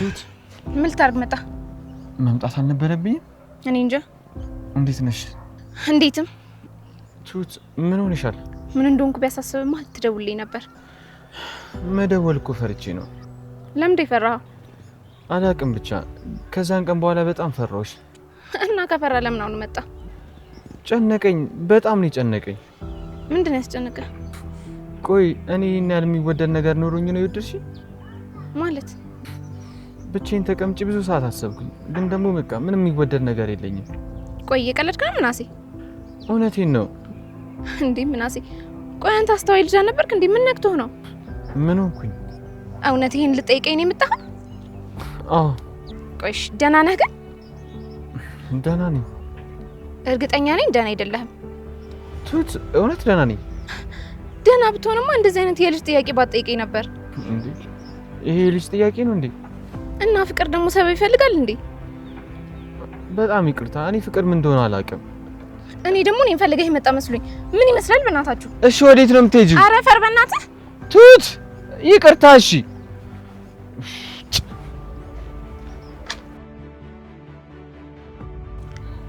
ትሁት ምን ልታርግ መጣ? መምጣት አልነበረብኝም? እኔ እንጃ። እንዴት ነሽ? እንዴትም። ትሁት ምን ሆነሻል? ምን እንደሆንኩ ቢያሳስብማ ትደውልልኝ ነበር። መደወል እኮ ፈርቼ ነው። ለምን ፈራህ? አላቅም ብቻ ከዛን ቀን በኋላ በጣም ፈራሁሽ። እና ከፈራ ለምን አሁን መጣ? ጨነቀኝ፣ በጣም ነው ጨነቀኝ። ምንድን ነው ያስጨነቀህ? ቆይ እኔ እና የሚወደድ ነገር ኖሮኝ ነው ይወደድሽ? ማለት ብቻዬን ተቀምጬ ብዙ ሰዓት አሰብኩኝ፣ ግን ደግሞ በቃ ምንም የሚወደድ ነገር የለኝም። ቆይ እየቀለድክ ነው ምናሴ? እውነቴን ነው። እንዴ ምናሴ፣ ቆይ አንተ አስተዋይ ልጅ ነበርክ እንዴ? ምን ነክቶህ ነው? ምን ሆንኩኝ? እውነቴን ልጠይቀኝ ነው የመጣኸው? አዎ። ቆይሽ ደህና ነህ ግን? ደህና ነኝ። እርግጠኛ ነኝ ደህና አይደለህም? ትሁት እውነት ደህና ነኝ። ደህና ብትሆንማ እንደዚህ አይነት የልጅ ጥያቄ ባትጠይቀኝ ነበር። እንዴ ይሄ የልጅ ጥያቄ ነው እንዴ? እና ፍቅር ደግሞ ሰበብ ይፈልጋል እንዴ? በጣም ይቅርታ፣ እኔ ፍቅር ምን እንደሆነ አላውቅም። እኔ ደግሞ እኔን ፈልገህ የመጣ መስሎኝ። ምን ይመስላል በእናታችሁ? እሺ ወዴት ነው የምትሄጂው? ኧረ ፈር በእናትህ ትሁት ይቅርታ። እሺ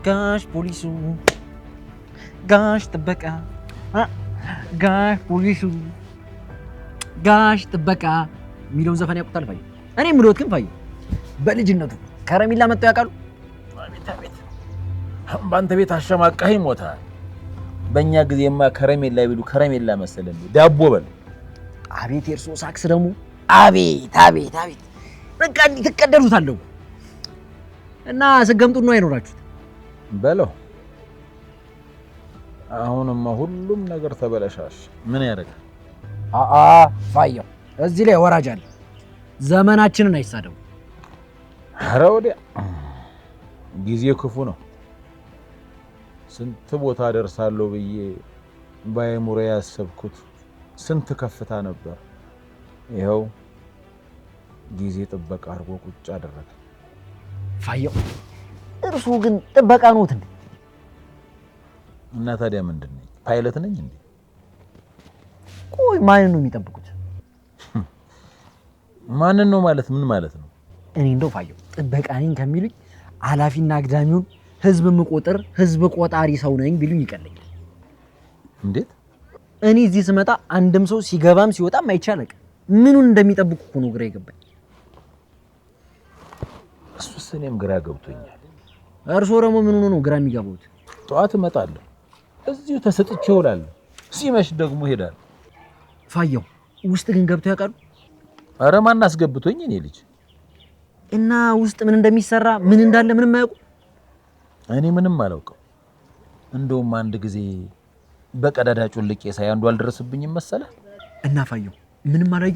ጋሽ ፖሊሱ፣ ጋሽ ጥበቃ፣ ጋሽ ፖሊሱ፣ ጋሽ ጥበቃ የሚለውን ዘፈን ያውቁታል? ፋይ እኔ ምሎት ግን ፋይ በልጅነቱ ከረሜላ መጥተው ያውቃሉ? አቤት አቤት፣ በአንተ ቤት አሸማቃህ ሞታል። በእኛ ጊዜማ ከረሜላ ቢሉ ከረሜላ መሰለን ዳቦ በል። አቤት የእርሶ ሳክስ ደግሞ አቤት አቤት አቤት፣ በቃ እንዲህ ትቀደዱታለሁ እና ስገምጡ ነው አይኖራችሁት በለው። አሁንማ ሁሉም ነገር ተበለሻሽ። ምን ያደርጋል? ፋየው እዚህ ላይ ወራጅ አለ። ዘመናችንን አይሳደቡ። ኧረ ወዲያ ጊዜ ክፉ ነው። ስንት ቦታ ደርሳለሁ ብዬ ባይሙሬ ያሰብኩት ስንት ከፍታ ነበር። ይኸው ጊዜ ጥበቃ አድርጎ ቁጭ አደረገ። ፋየው እርሱ ግን ጥበቃ ነዎት እንዴ? እና ታዲያ ምንድን ነኝ? ፓይለት ነኝ እንዴ? ቆይ ማንን ነው የሚጠብቁት? ማንን ነው ማለት ምን ማለት ነው? እኔ እንደው ፋየው ጥበቃ ነኝ ከሚሉኝ ኃላፊና አግዳሚውን ህዝብ ምቆጥር ህዝብ ቆጣሪ ሰው ነኝ ቢሉኝ ይቀለኛል። እንዴት? እኔ እዚህ ስመጣ አንድም ሰው ሲገባም ሲወጣም አይቻለቅ ምኑን እንደሚጠብቁ እኮ ነው ግራ ይገባኝ። እሱስ እኔም ግራ ገብቶኛል። እርሶ ደግሞ ምን ሆኖ ነው ግራ የሚገባውት? ጠዋት እመጣለሁ፣ እዚሁ ተሰጥቼ እውላለሁ፣ ሲመሽ ደግሞ እሄዳለሁ። ፋየው ውስጥ ግን ገብተው ያውቃሉ? ኧረ ማን አስገብቶኝ እኔ ልጅ። እና ውስጥ ምን እንደሚሰራ ምን እንዳለ ምንም አያውቁ? እኔ ምንም አላውቀው። እንደውም አንድ ጊዜ በቀዳዳ ጩልቄ ሳይ አንዱ አልደረስብኝም መሰለ። እና ፋየው ምንም አላዩ?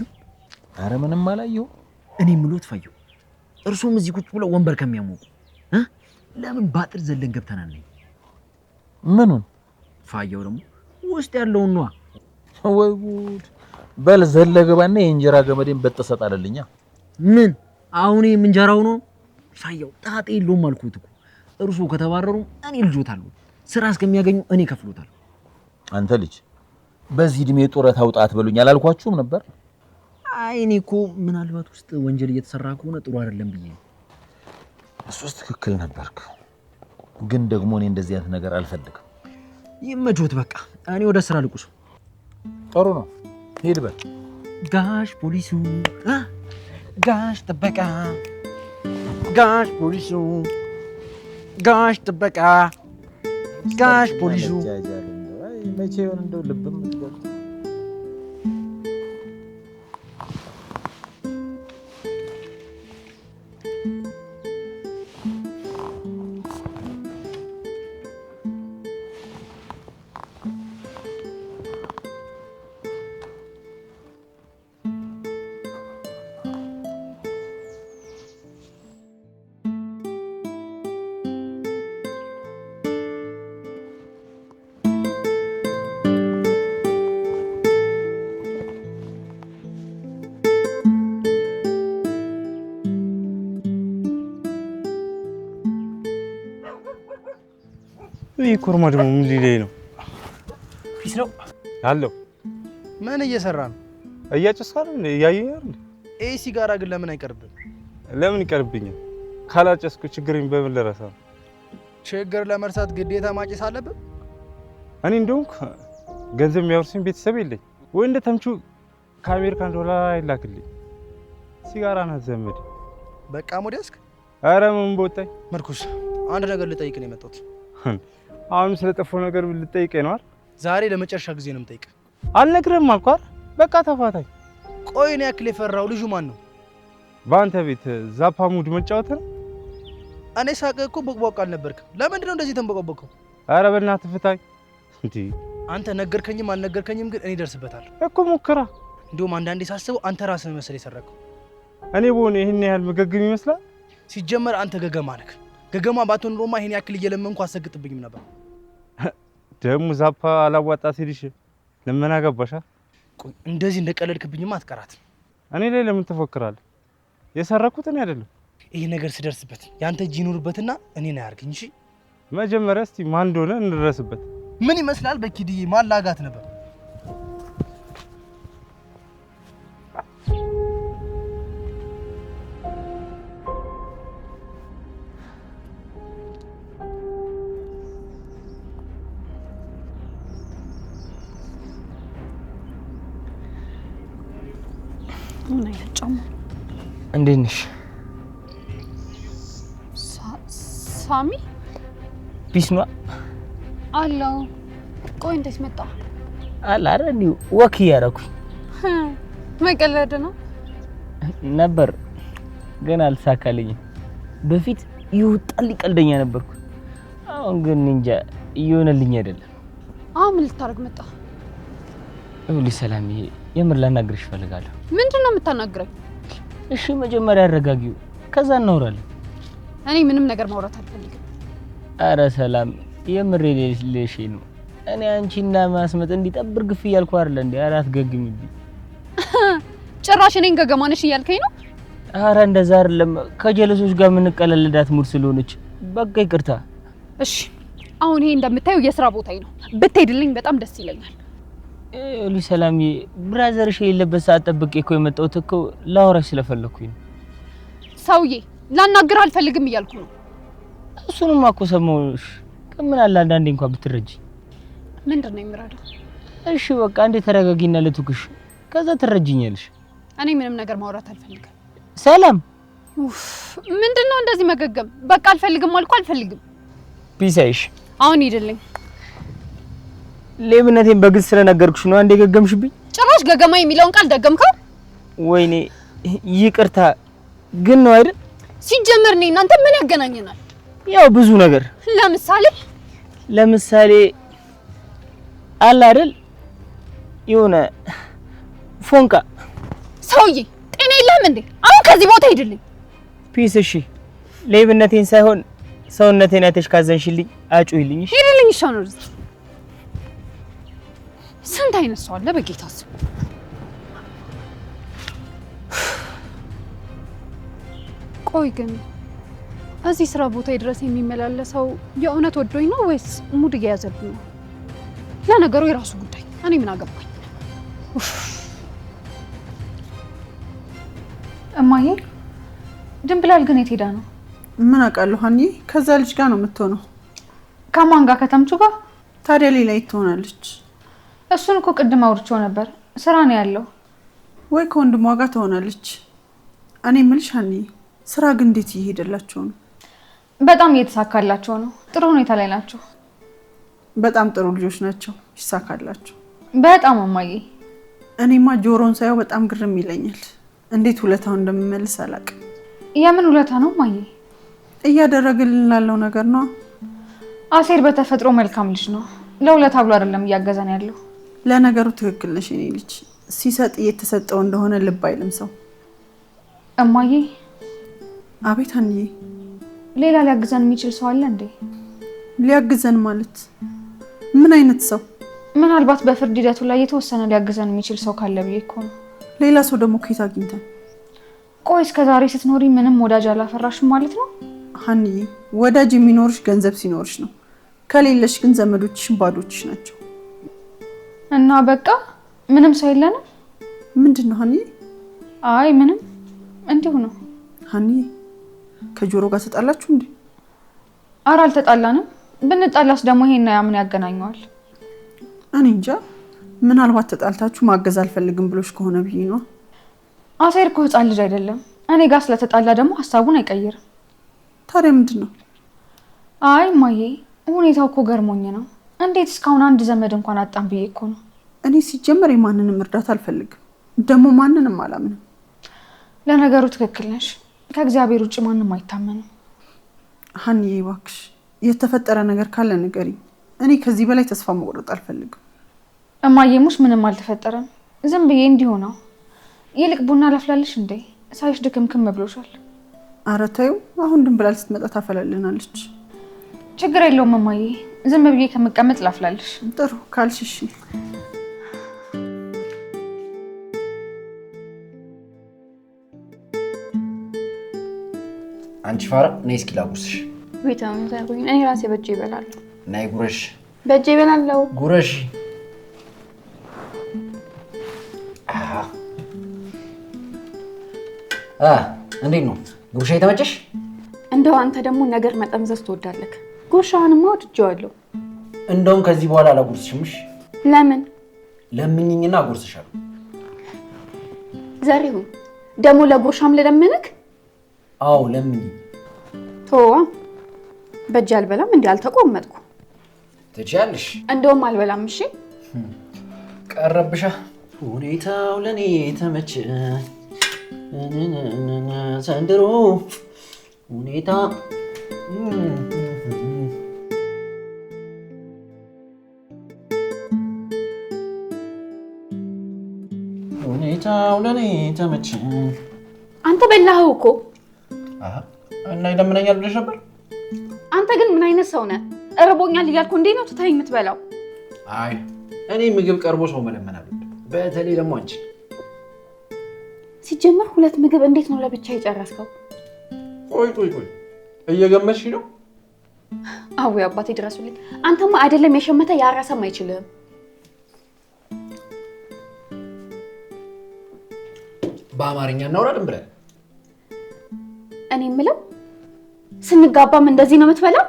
ኧረ ምንም አላየሁ። እኔ ምሎት ፋየው እርሶም እዚህ ቁጭ ብለው ወንበር ከሚያሞቁ ለምን ባጥር ዘለን ገብተናል? ምኑን? ፋየው ደግሞ ውስጥ ያለውን ነዋ። ወይ ጉድ! በል ዘለ ገባና የእንጀራ ገመዴን በጥሰጥ አለልኛ። ምን አሁን እንጀራው ነው? ፋየው ጣጣ የለውም አልኩት እኮ። እርሶ ከተባረሩ እኔ ልጆታለሁ፣ ስራ እስከሚያገኙ እኔ ከፍሎታል። አንተ ልጅ በዚህ እድሜ ጡረታ አውጣት በሉኝ አላልኳችሁም ነበር? አይ እኔ እኮ ምናልባት ውስጥ ወንጀል እየተሰራ ከሆነ ጥሩ አይደለም ብዬ ነው። እሱስ ትክክል ነበርክ፣ ግን ደግሞ እኔ እንደዚህ አይነት ነገር አልፈልግም። ይመጆት በቃ እኔ ወደ ስራ ልቁስ። ጥሩ ነው፣ ሄድ በል። ጋሽ ፖሊሱ፣ ጋሽ ጥበቃ፣ ጋሽ ፖሊሱ፣ ጋሽ ጥበቃ፣ ጋሽ ፖሊሱ። መቼ ይሆን እንደው ልብም ትገባ? ይሄ ኮርማ ደግሞ ምን ሊለኝ ነው? ፒስ ነው አለው። ምን እየሰራ ነው? እያጨስካል እንዴ? እያየኝ አይደል? ሲጋራ ግን ለምን አይቀርብም? ለምን ይቀርብኛል? ካላጨስኩ ችግሬን በምን ልረሳ? ችግር ለመርሳት ግዴታ ማጨስ አለብን? እኔ እንደውም ገንዘብ የሚያወርሰኝ ቤተሰብ የለኝ ወይ እንደ ተምቹ ከአሜሪካን ዶላር አይላክልኝ። ሲጋራ ናት ዘመድ። በቃ ሞዲያስክ። ኧረ ምን ቦጣኝ። መርኩስ አንድ ነገር ልጠይቅ ነው የመጣሁት። አሁን ስለጠፋው ነገር ልጠይቀኝ ነው አይደል? ዛሬ ለመጨረሻ ጊዜ ነው የምጠይቅ። አልነግርህም አልኩህ አይደል? በቃ ተፋታኝ። ቆይ እኔ ያክል የፈራው ልጁ ማን ነው? በአንተ ቤት ዛፓ ሙድ መጫወት ነው? እኔ ሳቀ እኮ ቦቅቧቅ አልነበርክም። ለምንድን ነው እንደዚህ ተንበቀበቀው? ኧረ በእናትህ ፍታኝ። እንዴ አንተ ነገርከኝም አልነገርከኝም ግን እኔ ደርስበታለሁ እኮ ሞክራ። እንደውም አንዳንዴ ሳስበው አንተ ራስህ መሰለኝ የሰረከው። እኔ በሆነ ይሄን ያህል መገግም ይመስላል? ሲጀመር አንተ ገገማ ነህ። ገገማ ባትሆን ኖሮማ ይሄን ያክል እየለመንኩ አሰግጥብኝም ነበር። ደሙ ዛፓ አላዋጣ ሲልሽ ለምን አገባሻ? ቆይ እንደዚህ እንደቀለድክብኝማ አትቀራትም። እኔ ላይ ለምን ትፎክራለህ? የሰረኩት እኔ አይደለም። ይሄ ነገር ስደርስበት ያንተ እጅ ይኑርበትና እኔን አያርግኝ። እሺ መጀመሪያ እስቲ ማን እንደሆነ እንድረስበት። ምን ይመስላል? በኪድዬ ማላጋት ነበር። ምን አይነት ጫማ? እንዴት ነሽ? ሳሚ ፒስ ነው አለው። ቆይ እንዴት መጣ? አላ አረኒ ወክ ያረኩኝ መቀለድ ነው ነበር ግን አልሳካልኝም። በፊት ይውጣል ቀልደኛ ነበርኩ። አሁን ግን እንጃ እየሆነልኝ አይደለም። አሁን ምን ልታረግ መጣ? ይኸውልሽ ሰላምዬ የምር ላናግርሽ እፈልጋለሁ። ምንድነው የምታናግረኝ? እሺ መጀመሪያ አረጋጊው ከዛ እናወራለን። እኔ ምንም ነገር ማውራት አልፈልግም። አረ ሰላም የምር ልልሽ ነው። እኔ አንቺና ማስመጥ እንዲጠብር ግፍ እያልኩ አይደል እንዴ? አራት ገግሚብኝ። ጭራሽ እኔን ገገማ ነሽ እያልከኝ ነው? አረ እንደዛ አይደለም። ከጀለሶች ጋር ምን ቀለልዳት ሙድ ስለሆነች በቃ ይቅርታ። እሺ አሁን ይሄ እንደምታየው የሥራ ቦታዬ ነው። ብትሄድልኝ በጣም ደስ ይለኛል። እሊ ሰላምዬ ብራዘርሽ የሌለበት ሰዓት ጠብቄ እኮ የመጣሁት እኮ ላወራሽ ስለፈለኩኝ ነው። ሰውዬ ላናግር አልፈልግም እያልኩ ነው። እሱንም እኮ ሰማሁሽ። ከምን አለ አንዳንዴ እንኳን ብትረጂ። ምንድነው የሚረዳው? እሺ በቃ አንዴ ተረጋጊና ልትኩሽ ከዛ ትረጂኛለሽ። እኔ ምንም ነገር ማውራት አልፈልግም። ሰላም ምንድነው እንደዚህ መገገም? በቃ አልፈልግም አልኩ አልፈልግም። ፒሳይሽ አሁን ሂድልኝ። ሌብነቴን በግልጽ ስለነገርኩሽ ነው አንዴ ገገምሽብኝ። ጭራሽ ገገማ የሚለውን ቃል ደገምከው? ወይኔ ይቅርታ ግን ነው አይደል? ሲጀመር ነኝ እናንተ ምን ያገናኘናል? ያው ብዙ ነገር ለምሳሌ አለ አይደል የሆነ ፎንቃ። ሰውዬ ጤና የለህም እንዴ? አሁን ከዚህ ቦታ ሂድልኝ። ፒስ እሺ ሌብነቴን ሳይሆን ሰውነቴን አይተሽ ካዘንሽልኝ አጩይልኝ። እሺ ሂድልኝ። ይሻላል። ስንት አይነት ሰው አለ በጌታ ስም። ቆይ ግን እዚህ ስራ ቦታ ድረስ የሚመላለሰው የእውነት ወዶኝ ነው ወይስ ሙድ እየያዘብኝ ነው? ለነገሩ የራሱ ጉዳይ፣ እኔ ምን አገባኝ። እማዬ ድንብላል ግን የት ሄዳ ነው? ምን አውቃለሁ ሀኒ፣ ከዛ ልጅ ጋር ነው የምትሆነው። ከማን ጋር? ከተምቹ ጋር። ታዲያ ሌላ የት ትሆናለች? እሱን እኮ ቅድም አውርቼው ነበር። ስራ ነው ያለው። ወይ ከወንድሟ ጋር ትሆናለች። እኔ የምልሽ ሀኒ፣ ስራ ግን እንዴት እየሄደላቸው ነው? በጣም እየተሳካላቸው ነው። ጥሩ ሁኔታ ላይ ናቸው። በጣም ጥሩ ልጆች ናቸው። ይሳካላቸው በጣም እማዬ። እኔማ ጆሮን ሳየው በጣም ግርም ይለኛል። እንዴት ውለታውን እንደምመልስ አላውቅም። የምን ውለታ ነው እማዬ? እያደረገልን ላለው ነገር ነው። አሴር በተፈጥሮ መልካም ልጅ ነው። ለውለታ ብሎ አይደለም እያገዘን ያለው። ለነገሩ ትክክል ነሽ የኔ ልጅ። ሲሰጥ እየተሰጠው እንደሆነ ልብ አይልም ሰው። እማዬ። አቤት ሀኒዬ። ሌላ ሊያግዘን የሚችል ሰው አለ እንዴ? ሊያግዘን ማለት ምን አይነት ሰው? ምናልባት በፍርድ ሂደቱ ላይ የተወሰነ ሊያግዘን የሚችል ሰው ካለ ብዬ እኮ ነው። ሌላ ሰው ደግሞ ከየት አግኝተን? ቆይ እስከዛሬ ስትኖሪ ምንም ወዳጅ አላፈራሽም ማለት ነው? ሀኒዬ ወዳጅ የሚኖርሽ ገንዘብ ሲኖርሽ ነው። ከሌለሽ ግን ዘመዶችሽን ባዶችሽ ናቸው። እና በቃ ምንም ሰው የለንም? ምንድን ነው ሀኒዬ? አይ ምንም እንዲሁ ነው። ሀኒ ከጆሮ ጋር ተጣላችሁ እንዴ? ኧረ አልተጣላንም። ብንጣላስ ደግሞ ይሄን ምን ያገናኘዋል? እኔ እንጃ። ምናልባት ተጣልታችሁ ማገዝ አልፈልግም ብሎሽ ከሆነ ብዬ ነው። አሴር እኮ ህፃን ልጅ አይደለም። እኔ ጋር ስለተጣላ ደግሞ ሀሳቡን አይቀይርም። ታዲያ ምንድን ነው? አይ እማዬ ሁኔታው እኮ ገርሞኝ ነው። እንዴት እስካሁን አንድ ዘመድ እንኳን አጣን ብዬ እኮ ነው። እኔ ሲጀመር የማንንም እርዳታ አልፈልግም፣ ደግሞ ማንንም አላምንም። ለነገሩ ትክክል ነሽ። ከእግዚአብሔር ውጭ ማንም አይታመንም። ሀኒዬ እባክሽ የተፈጠረ ነገር ካለ ንገሪኝ። እኔ ከዚህ በላይ ተስፋ መቁረጥ አልፈልግም። እማዬ ሙሽ ምንም አልተፈጠረም። ዝም ብዬ እንዲሁ ነው። ይልቅ ቡና ላፍላልሽ እንዴ? ሳይሽ ድክምክም ብሎሻል። ኧረ ተይው፣ አሁን ድንብላል ስትመጣ ታፈላልናለች። ችግር የለውም እማዬ፣ ዝም ብዬ ከምቀመጥ ላፍላልሽ። ጥሩ ካልሽ እሺ። አንቺ ፋራ ነይ እስኪ ላጉርስሽ። ቤታውን ታርጉኝ። እኔ ራሴ በእጄ እበላለሁ። ነይ ጉረሽ። በእጄ እበላለሁ። ጉረሽ። እንዴት ነው ጉርሻ የተመቸሽ? እንደው አንተ ደግሞ ነገር መጠምዘዝ ትወዳለህ። ጉርሻውንማ ወድጄዋለሁ። እንደውም ከዚህ በኋላ አላጉርስሽምሽ። ለምን? ለምኝኝና አጉርስሻለሁ። ዘሪሁን ደግሞ ለጉርሻም ልለምንክ? አዎ ለምኝ። ተዋ በእጄ አልበላም። እንዴ አልተቆመጥኩ። ትችያለሽ። እንደውም አልበላም። እሺ ቀረብሻ። ሁኔታው ለኔ ተመቸ ዘንድሮ ሁኔታ ሁኔታው ለኔ ተመቸ። አንተ በላኸው እኮ። እና ይለምነኛል ብለሽ ነበር። አንተ ግን ምን አይነት ሰው ነህ? እርቦኛል እያልኩ እንዴት ነው ትተኸኝ የምትበላው? አይ እኔ ምግብ ቀርቦ ሰው መለመን አለብኝ። በተለይ ደግሞ አንቺ። ሲጀመር ሁለት ምግብ እንዴት ነው ለብቻ የጨረስከው? ቆይ እየገመትሽ ነው? አዎ አባቴ ድረሱልኝ። አንተማ አይደለም የሸመተ ያራሰም አይችልም። በአማርኛ እናውራለን ብለን እኔ የምለው ስንጋባም እንደዚህ ነው የምትበላው?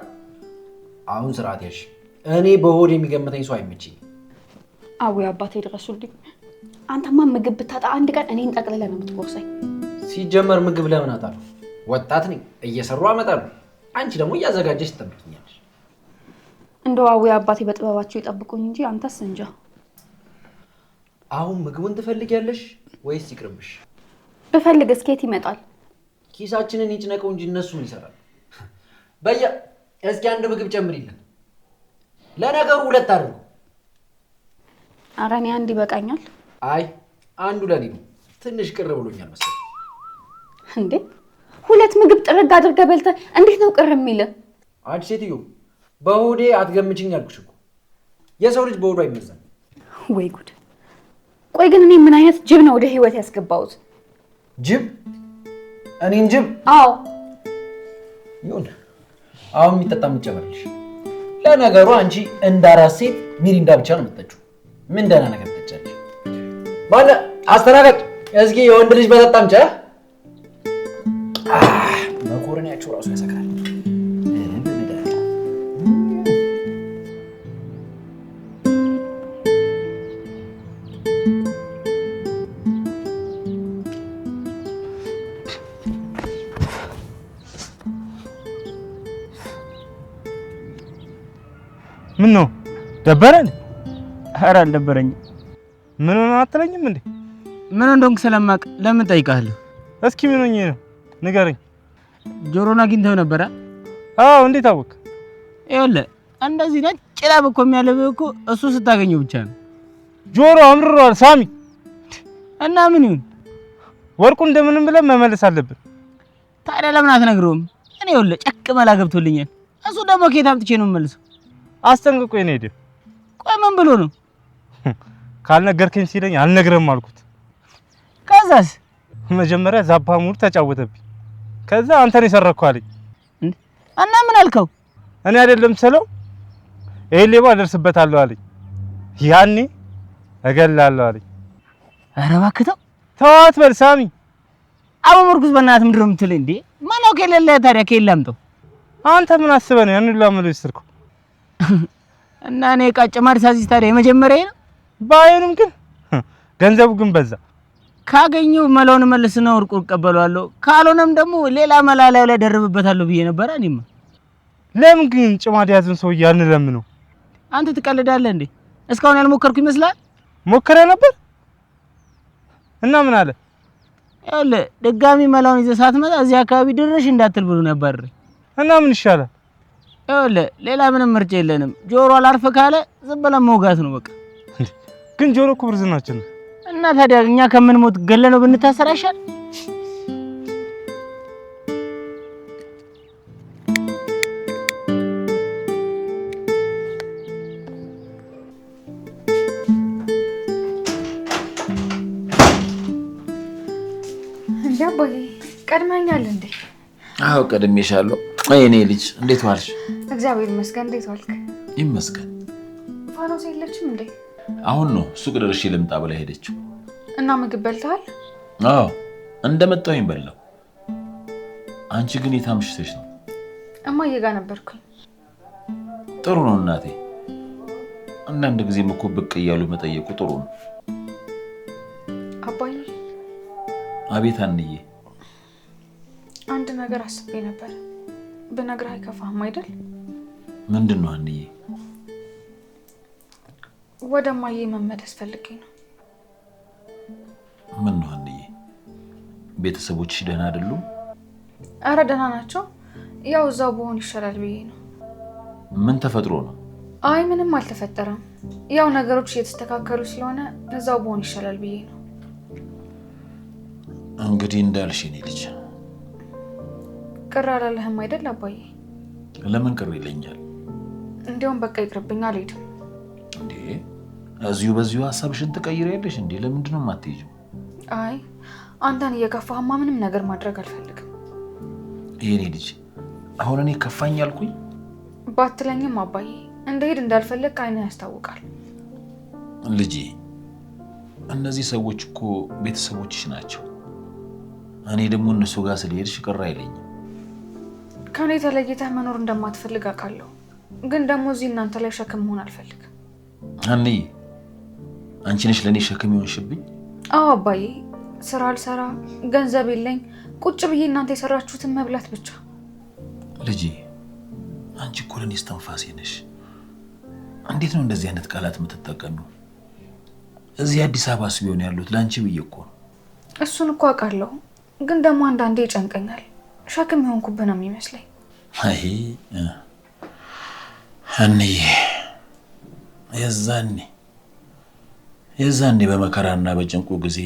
አሁን ስርዓት ያሽ። እኔ በሆድ የሚገመተኝ ሰው አይመችኝም። አዎ አባቴ ድረሱልኝ። አንተማ ምግብ ብታጣ አንድ ቀን እኔን ጠቅልለህ ነው የምትጎርሰኝ። ሲጀመር ምግብ ለምን አጣለሁ? ወጣት ነኝ፣ እየሰሩ አመጣለሁ። አንቺ ደግሞ እያዘጋጀሽ ትጠብቂኛለሽ። እንደው አዎ አባቴ በጥበባቸው ይጠብቁኝ እንጂ አንተስ እንጃ። አሁን ምግቡን ትፈልጊያለሽ ወይስ ይቅርብሽ? ብፈልግ እስኬት ይመጣል? ኪሳችንን ይጭነቀው እንጂ እነሱ ምን ይሰራሉ? እስኪ አንድ ምግብ ጨምሪልን። ለነገሩ ሁለት አድርጉ። ኧረ እኔ አንድ ይበቃኛል። አይ አንዱ ለኔ ነው። ትንሽ ቅር ብሎኛል መሰለኝ። እንዴ ሁለት ምግብ ጥርግ አድርገህ በልተህ እንዴት ነው ቅር የሚልህ? አንቺ ሴትዮ በሆዴ አትገምችኝ አልኩሽ እኮ። የሰው ልጅ በሆዱ አይመዛም። ወይ ጉድ! ቆይ ግን እኔ ምን አይነት ጅብ ነው ወደ ህይወት ያስገባሁት? ጅብ? እኔን ጅብ? አዎ ይሁን። አሁን የሚጠጣ የምትጨምርልሽ። ለነገሩ አንቺ እንዳራስ ሴት ሚሪንዳ ብቻ ነው የምትጠጪው። ምን ደህና ነገር ትጠጫለሽ? ባለ አስተናጋጅ እስኪ የወንድ ልጅ በጠጣም ጨ መኮረኒያቸው ራሱ ያሰክራል። ምን ነው ደበረን? ኧረ አልደበረኝም። ምን ሆነ አትለኝም እንዴ? ምን እንደሆንክ ስለማቅ ለምን ጠይቃለሁ? እስኪ ምን ሆኜ ነው ንገረኝ። ጆሮን አግኝተው ነበረ? አዎ እንዴት አወቅ? ይኸውልህ እንደዚህ ነጭ ላብ እኮ የሚያለብህ እኮ እሱ ስታገኘው ብቻ ነው። ጆሮ አምርሯል ሳሚ። እና ምን ይሁን? ወርቁ እንደምንም ብለን መመለስ አለብን። ታዲያ ለምን አትነግረውም? እኔ ይኸውልህ ጨቅ መላ ገብቶልኛል። እሱ ደግሞ ከየት አምጥቼ ነው የምመልሰው? አስጠንቅቆ ነው ሄደ። ቆይ ምን ብሎ ነው? ካልነገርከኝ ሲለኝ አልነግረም አልኩት። ከዛስ? መጀመሪያ ዛባ ሙድ ተጫወተብኝ። ከዛ አንተን የሰረከው አለኝ። እና ምን አልከው? እኔ አይደለም ስለው ይሄ ሌባ እደርስበታለሁ አለኝ። ያኔ እገላለሁ አለኝ። ኧረ እባክህ ተው። ተዋት በል ሳሚ። አሁን ምርኩዝ በእናትህ ምንድን ነው የምትለኝ እንዴ? ማነው ከሌለ ታዲያ ከየላምጠው አንተ ምን አስበህ ነው ያን ላመለው ይስርኩ እና እኔ ቃጭ ማርሳዚ ታዲያ የመጀመሪያ ነው። ባይሆንም ግን ገንዘቡ ግን በዛ። ካገኘው መላውን መልስና ወርቁ እቀበለዋለሁ፣ ካልሆነም ደግሞ ሌላ መላላው ላይ ደርብበታለሁ ብዬ ነበር። እኔማ ለምን ግን ጭማድ ያዘን ሰው ያንለምነው? አንተ ትቀልዳለህ እንዴ? እስካሁን ያልሞከርኩ ይመስላል? ሞከረ ነበር እና ምን አለ? ያለ ደጋሚ መላውን ይዘህ ሳትመጣ እዚህ አካባቢ ድርሽ እንዳትል ብሎ ነበር። እና ምን ይሻላል? ያለ ሌላ ምንም ምርጫ የለንም። ጆሮ አላርፍ ካለ ዝም ብለን መውጋት ነው በቃ። ግን ጆሮ እኮ ብርዝናችን ነው። እና ታዲያ እኛ ከምንሞት ገለነው ብንታሰር አይሻል? እንዴ አባዬ ቀድመኛል እንዴ? አዎ ቀድሜሻለሁ። እኔ ልጅ እንዴት ዋልሽ? እግዚአብሔር ይመስገን። እንዴት ዋልክ? ይመስገን። ፋኖስ የለችም እንዴ? አሁን ነው ሱቅ ደርሼ ልምጣ ብላ ሄደችው። እና ምግብ በልተሃል? አዎ እንደመጣሁኝ በላው። አንቺ ግን የታምሽተሽ ነው? እማዬ ጋር ነበርኩኝ። ጥሩ ነው እናቴ። አንዳንድ ጊዜም እኮ ብቅ እያሉ መጠየቁ ጥሩ ነው። አባዬ። አቤት አንዬ። አንድ ነገር አስቤ ነበር። ብነግርህ አይከፋህም አይደል? ምንድን ነው አንዬ? ወደ እማዬ መመለስ ፈልጌ ነው። ምን ነው አንዬ? ቤተሰቦችሽ ደህና አይደሉም? አረ ደህና ናቸው። ያው እዛው በሆን ይሻላል ብዬ ነው። ምን ተፈጥሮ ነው? አይ ምንም አልተፈጠረም። ያው ነገሮች እየተስተካከሉ ስለሆነ እዛው በሆን ይሻላል ብዬ ነው። እንግዲህ እንዳልሽ እኔ ልጅ። ቅር አላለህም አይደል አባዬ? ለምን ቅር ይለኛል? እንዲያውም በቃ ይቅርብኝ፣ አልሄድም። እንዴ እዚሁ በዚሁ ሀሳብሽን ትቀይሪያለሽ እንዴ? ለምንድን ነው የማትሄጂው? አይ አንተን እየከፋህማ ምንም ነገር ማድረግ አልፈልግም። የኔ ልጅ አሁን እኔ ከፋኝ አልኩኝ? ባትለኝም አባዬ እንደሄድ እንዳልፈልግ አይነ ያስታውቃል። ልጄ እነዚህ ሰዎች እኮ ቤተሰቦችሽ ናቸው። እኔ ደግሞ እነሱ ጋር ስለሄድሽ ቅር አይለኝም። ከኔ ተለይተህ መኖር እንደማትፈልግ አውቃለሁ፣ ግን ደግሞ እዚህ እናንተ ላይ ሸክም መሆን አልፈልግም። አንዬ አንቺ ነሽ ለኔ ሸክም ይሆንሽብኝ? አዎ አባዬ፣ ስራ አልሰራ ገንዘብ የለኝ፣ ቁጭ ብዬ እናንተ የሰራችሁትን መብላት ብቻ። ልጄ አንቺ እኮ ለኔ እስትንፋሴ ነሽ። እንዴት ነው እንደዚህ አይነት ቃላት የምትጠቀሚው? እዚህ አዲስ አበባስ ቢሆን ያሉት ላንቺ ብዬ እኮ ነው። እሱን እኮ አውቃለሁ፣ ግን ደግሞ አንዳንዴ ይጨንቀኛል። ሸክም የሆንኩብህ ነው የሚመስለኝ። አይ አንዬ የዛኔ በመከራና በጭንቁ ጊዜ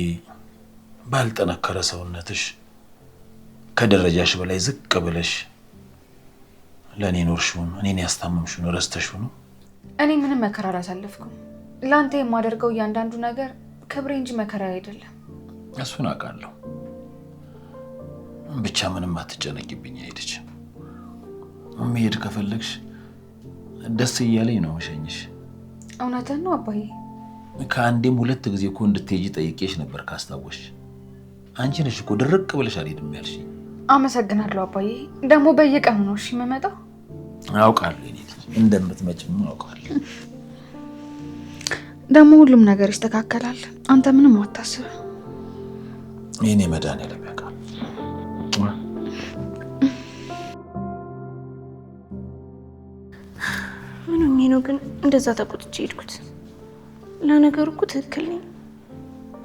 ባልጠነከረ ሰውነትሽ ከደረጃሽ በላይ ዝቅ ብለሽ ለኔ ኖርሽውን እኔን ያስታመምሽውን ረስተሽው ነው። እኔ ምንም መከራ አላሳለፍኩም። ላንተ የማደርገው እያንዳንዱ ነገር ክብሬ እንጂ መከራ አይደለም። እሱን አውቃለሁ። ብቻ ምንም አትጨነቂብኝ። ሄድሽ መሄድ ከፈለግሽ ደስ እያለኝ ነው መሸኝሽ። እውነትህን ነው አባዬ። ከአንዴም ሁለት ጊዜ እኮ እንድትሄጂ ጠይቄሽ ነበር ካስታወሽ። አንቺ ነሽ እኮ ድርቅ ብለሽ አልሄድም ያልሽኝ። አመሰግናለሁ አባዬ። ደግሞ በየቀኑ ነው እሺ የምመጣው? አውቃለሁ እኔ ልጅ እንደምትመጭም አውቃለሁ። ደግሞ ሁሉም ነገር ይስተካከላል። አንተ ምንም አታስብ። የኔ መድኃኒዓለም ያውቃል። ምን ነው ግን እንደዛ ተቆጥቼ ሄድኩት? ለነገሩ እኮ ትክክል ነኝ።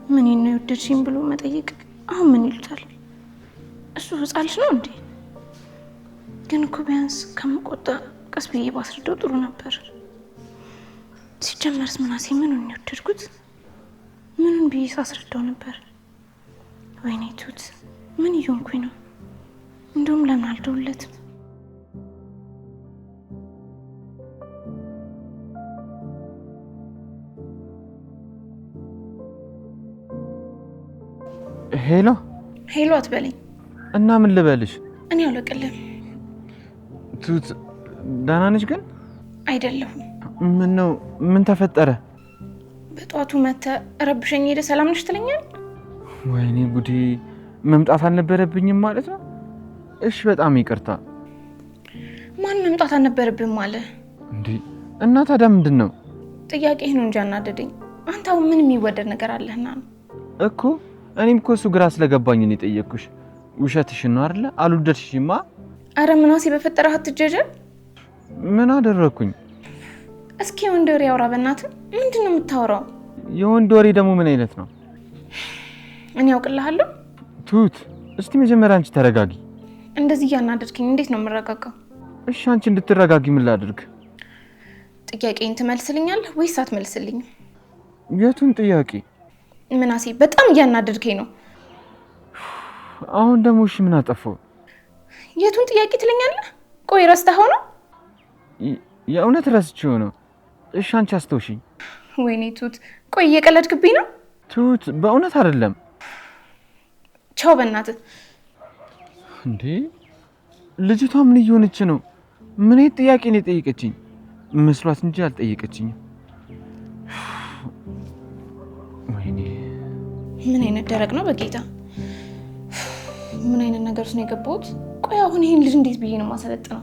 ምን ነው የወደድሽኝ ብሎ መጠየቅ አሁን ምን ይሉታል? እሱ ህፃን ልጅ ነው እንዴ? ግን እኮ ቢያንስ ከመቆጣ ቀስ ብዬ ባስረዳው ጥሩ ነበር። ሲጀመርስ ምናሴ ምኑን ነው የወደድኩት? ምኑን ብዬ ሳስረዳው ነበር? ወይኔ ቱት ምን እየሆንኩኝ ነው? እንደውም ለምን አልደውለትም? ሄሎ ሄሎ አትበለኝ። እና ምን ልበልሽ? እኔ አልወቅልም። ቱት ደህና ነሽ ግን? አይደለሁም። ምን ነው? ምን ተፈጠረ? በጧቱ መተ ረብሸኝ ሄደ ሰላም ነሽ ትለኛል? ወይኔ ጉዴ! መምጣት አልነበረብኝም ማለት ነው? እሺ በጣም ይቅርታ። ማን መምጣት አልነበረብህም ማለት እንዴ? እና ታዲያ ምንድን ነው? ጥያቄህ ነው እንጂ አናደደኝ። አንተ አሁን ምን የሚወደድ ነገር አለህና ነው እኮ? እኔም እኮ እሱ ግራ ስለገባኝ ነው የጠየቅኩሽ። ውሸትሽን ነው አይደለ? አልወደድሽማ? አረ ምናሴ በፈጠረህ አትጀጀል። ምን አደረኩኝ? እስኪ የወንድ ወሬ አውራ በእናትህ። ምንድን ነው የምታወራው? የወንድ ወሬ ደግሞ ምን አይነት ነው? እኔ ያውቅልሃለሁ። ቱት እስቲ መጀመሪያ አንቺ ተረጋጊ። እንደዚህ እያናደድክኝ እንዴት ነው የምረጋጋው? እሺ አንቺ እንድትረጋጊ ምን ላድርግ? ጥያቄን ትመልስልኛለህ ወይስ አትመልስልኝም? የቱን ጥያቄ? ምናሴ በጣም እያናደድከኝ ነው። አሁን ደግሞ እሺ ምን አጠፋው? የቱን ጥያቄ ትለኛለህ? ቆይ ረስተኸው ነው? የእውነት ረስቼው ነው። እሺ አንቺ አስተውሽኝ። ወይኔ ቱት፣ ቆይ እየቀለድክብኝ ነው? ቱት በእውነት አይደለም። ቻው በእናትህ። እንዴ ልጅቷ ምን እየሆነች ነው? ምን አይነት ጥያቄ ነው የጠየቀችኝ? መስሏት እንጂ አልጠየቀችኝም። ወይኔ ምን አይነት ደረቅ ነው በጌታ። ምን አይነት ነገር ውስጥ ነው የገባሁት? ቆይ አሁን ይሄን ልጅ እንዴት ብዬ ነው የማሰለጥነው?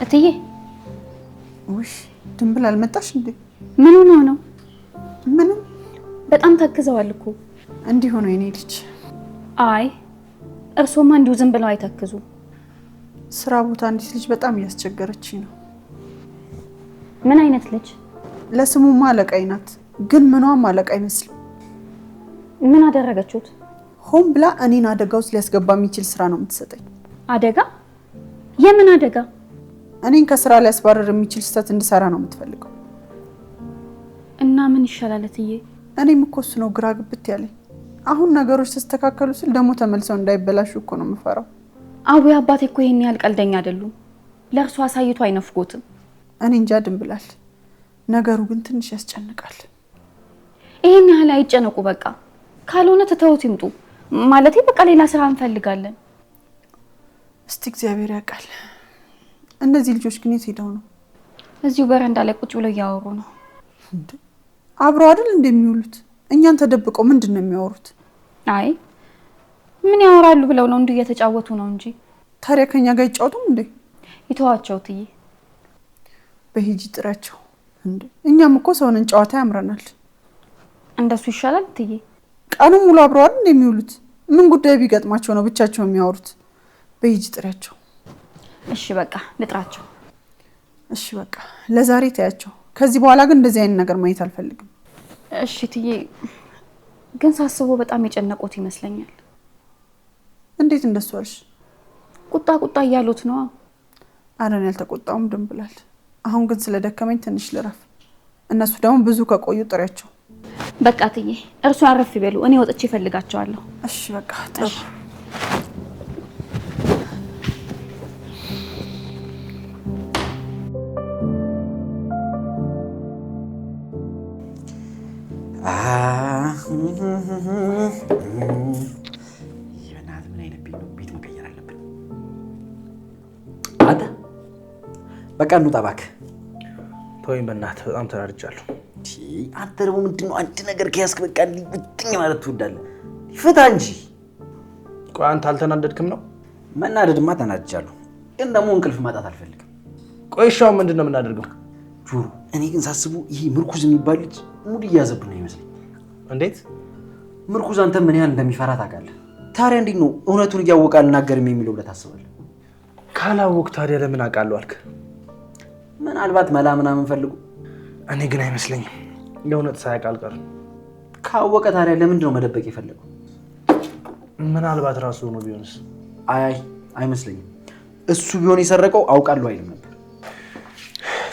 እትዬ ውይ ድንብል አልመጣሽ እንዴ? ምን ሆኖ ነው? ምንም በጣም ታክዘዋል እኮ። እንዲህ ሆኖ የኔ ልጅ። አይ እርሶማ እንዲሁ ዝም ብለው አይተክዙ። ስራ ቦታ አንዲት ልጅ በጣም እያስቸገረችኝ ነው። ምን አይነት ልጅ? ለስሙማ አለቃይ ናት፣ ግን ምኗም አለቃ አይመስልም። ምን አደረገችሁት? ሆን ብላ እኔን አደጋ ውስጥ ሊያስገባ የሚችል ስራ ነው የምትሰጠኝ። አደጋ? የምን አደጋ? እኔን ከስራ ሊያስባረር የሚችል ስህተት እንድሰራ ነው የምትፈልገው። እና ምን ይሻላል እትዬ? እኔም እኮ እሱ ነው ግራ ግብት ያለኝ። አሁን ነገሮች ተስተካከሉ ስል ደግሞ ተመልሰው እንዳይበላሹ እኮ ነው የምፈራው። አቡ አባቴ እኮ ይሄን ያህል ቀልደኛ አይደሉም። ለእርሱ አሳይቶ አይነፍጎትም። እኔ እንጃ ድንብላል። ነገሩ ግን ትንሽ ያስጨንቃል። ይሄን ያህል አይጨነቁ በቃ። ካልሆነ ትተውት ይምጡ። ማለቴ በቃ ሌላ ስራ እንፈልጋለን። እስቲ እግዚአብሔር ያውቃል። እነዚህ ልጆች ግን የት ሄደው ነው? እዚሁ በረንዳ ላይ ቁጭ ብለው እያወሩ ነው። አብረው አይደል እንደሚውሉት? እኛን ተደብቀው ምንድን ነው የሚያወሩት? አይ ምን ያወራሉ ብለው ነው እንዲሁ እየተጫወቱ ነው እንጂ። ታዲያ ከኛ ጋር ይጫወቱም እንዴ? ይተዋቸው እትዬ። በሂጂ ጥራቸው እንዴ። እኛም እኮ ሰውንን ጨዋታ ያምረናል። እንደሱ ይሻላል እትዬ። ቀኑን ሙሉ አብረው አይደል እንደሚውሉት? ምን ጉዳይ ቢገጥማቸው ነው ብቻቸው የሚያወሩት? በሂጂ ጥራቸው። እሺ በቃ ልጥራቸው። እሺ በቃ ለዛሬ ታያቸው። ከዚህ በኋላ ግን እንደዚህ አይነት ነገር ማየት አልፈልግም። እሺ እትዬ። ግን ሳስበው በጣም የጨነቁት ይመስለኛል። እንዴት እንደሱ አልሽ? ቁጣ ቁጣ እያሉት ነው። አረን ያልተቆጣውም ድንብላል። አሁን ግን ስለደከመኝ ትንሽ ልረፍ። እነሱ ደግሞ ብዙ ከቆዩ ጥሪያቸው። በቃ እትዬ እርሱ አረፍ ይበሉ። እኔ ወጥቼ እፈልጋቸዋለሁ። እሺ በቃ ጥሩ። ይበናት ምን አይነት ቤት መቀየር አለብን። አንተ በቃ እንውጣ እባክህ። ተወኝ በእናትህ፣ በጣም ተናድጃለሁ። አንተ ደግሞ ምንድን ነው አንድ ነገር ከያዝክ በቃ ብትኝ ማለት ትወዳለህ። ፍታ እንጂ። ቆይ አንተ አልተናደድክም ነው? መናደድማ ተናድጃለሁ፣ ግን ደግሞ እንቅልፍ ማጣት አልፈልግም። ቆይ እሺ አሁን ምንድን ነው የምናደርገው? ጆሮ፣ እኔ ግን ሳስቡ ይሄ ምርኩዝ የሚባል ልጅ ሙድ እያዘብን ነው ይመስለኝ። እንዴት? ምርኩዝ አንተ ምን ያህል እንደሚፈራ ታውቃለህ። ታዲያ እንዴት ነው እውነቱን እያወቀ አልናገርም የሚለው ብለህ ታስባለህ? ካላወቅ ታዲያ ለምን አውቃለሁ አልክ? ምናልባት መላ ምናምን ፈልጉ። እኔ ግን አይመስለኝም የእውነት ሳያውቅ አልቀርም። ካወቀ ታዲያ ለምንድን ነው መደበቅ የፈለገው? ምናልባት ራሱ ሆኖ ቢሆንስ? አይ አይመስለኝም። እሱ ቢሆን የሰረቀው አውቃለሁ አይልም ነበር።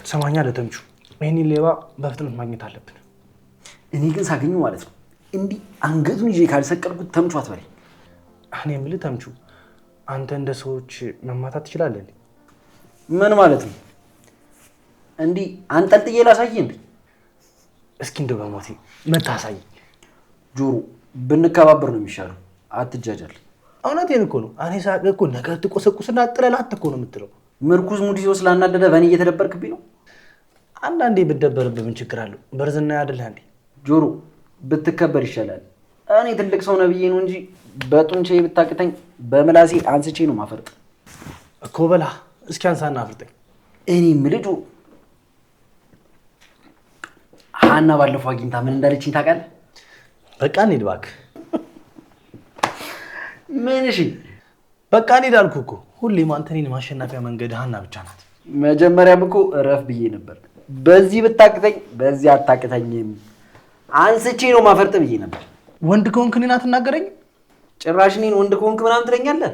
ትሰማኛለህ ተምቹ፣ ይሄንን ሌባ በፍጥነት ማግኘት አለብን። እኔ ግን ሳገኘው ማለት ነው እንዲህ አንገቱን ይዤ ካልሰቀልኩት ተምቹ አትበለኝ። እኔ የምልህ ተምቹ፣ አንተ እንደ ሰዎች መማታት ትችላለህ? ምን ማለት ነው? እንዲህ አንጠልጥዬ ላሳየህ እንዴ? እስኪ እንደው በሞቴ መታሳይ። ጆሮ፣ ብንከባበር ነው የሚሻለው። አትጃጃል። እውነቴን እኮ ነው። እኔ ሳቅ እኮ ነገር ትቆሰቁስና ጥለላት እኮ ነው የምትለው። ምርኩዝ ሙድ ይዞ ስላናደደ በእኔ እየተደበርክብኝ ነው? አንዳንዴ ብትደበርብህ ምን ችግር አለው? በርዝና ያድልህ እንዴ? ጆሮ ብትከበር ይሻላል። እኔ ትልቅ ሰው ነብዬ ነው እንጂ በጡንቻዬ ብታቅተኝ በምላሴ አንስቼ ነው ማፈርጥ እኮ። በላ እስኪ አንሳና አፍርጠኝ። እኔ ምልጁ ሀና ባለፈው አግኝታ ምን እንዳለችኝ ታውቃለህ? በቃ እንሂድ እባክህ። ምን? እሺ በቃ እንሂድ አልኩህ እኮ። ሁሌም አንተ እኔን ማሸነፊያ መንገድ ሀና ብቻ ናት። መጀመሪያም እኮ እረፍ ብዬ ነበር። በዚህ ብታቅተኝ በዚህ አታቅተኝም፣ አንስቼ ነው ማፈርጥ ብዬ ነበር። ወንድ ከሆንክ እኔን አትናገረኝ? ጭራሽ እኔን ወንድ ከሆንክ ምናምን ትለኛለህ?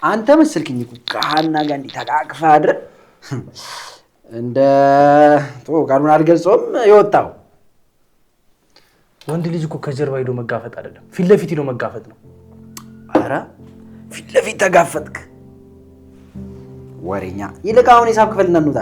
አንተ መሰልክኝ እኮ ከሀና ጋር እንዲህ ተቃቅፈህ አድረህ እንደ ቃሉን አልገልጸውም የወጣው። ወንድ ልጅ እኮ ከጀርባ ሄዶ መጋፈጥ አይደለም ፊት ለፊት ሄዶ መጋፈጥ ነው። ኧረ ፊት ለፊት ተጋፈጥክ ወሬኛ። ይልቅ አሁን ሂሳብ ክፍል እንውጣ።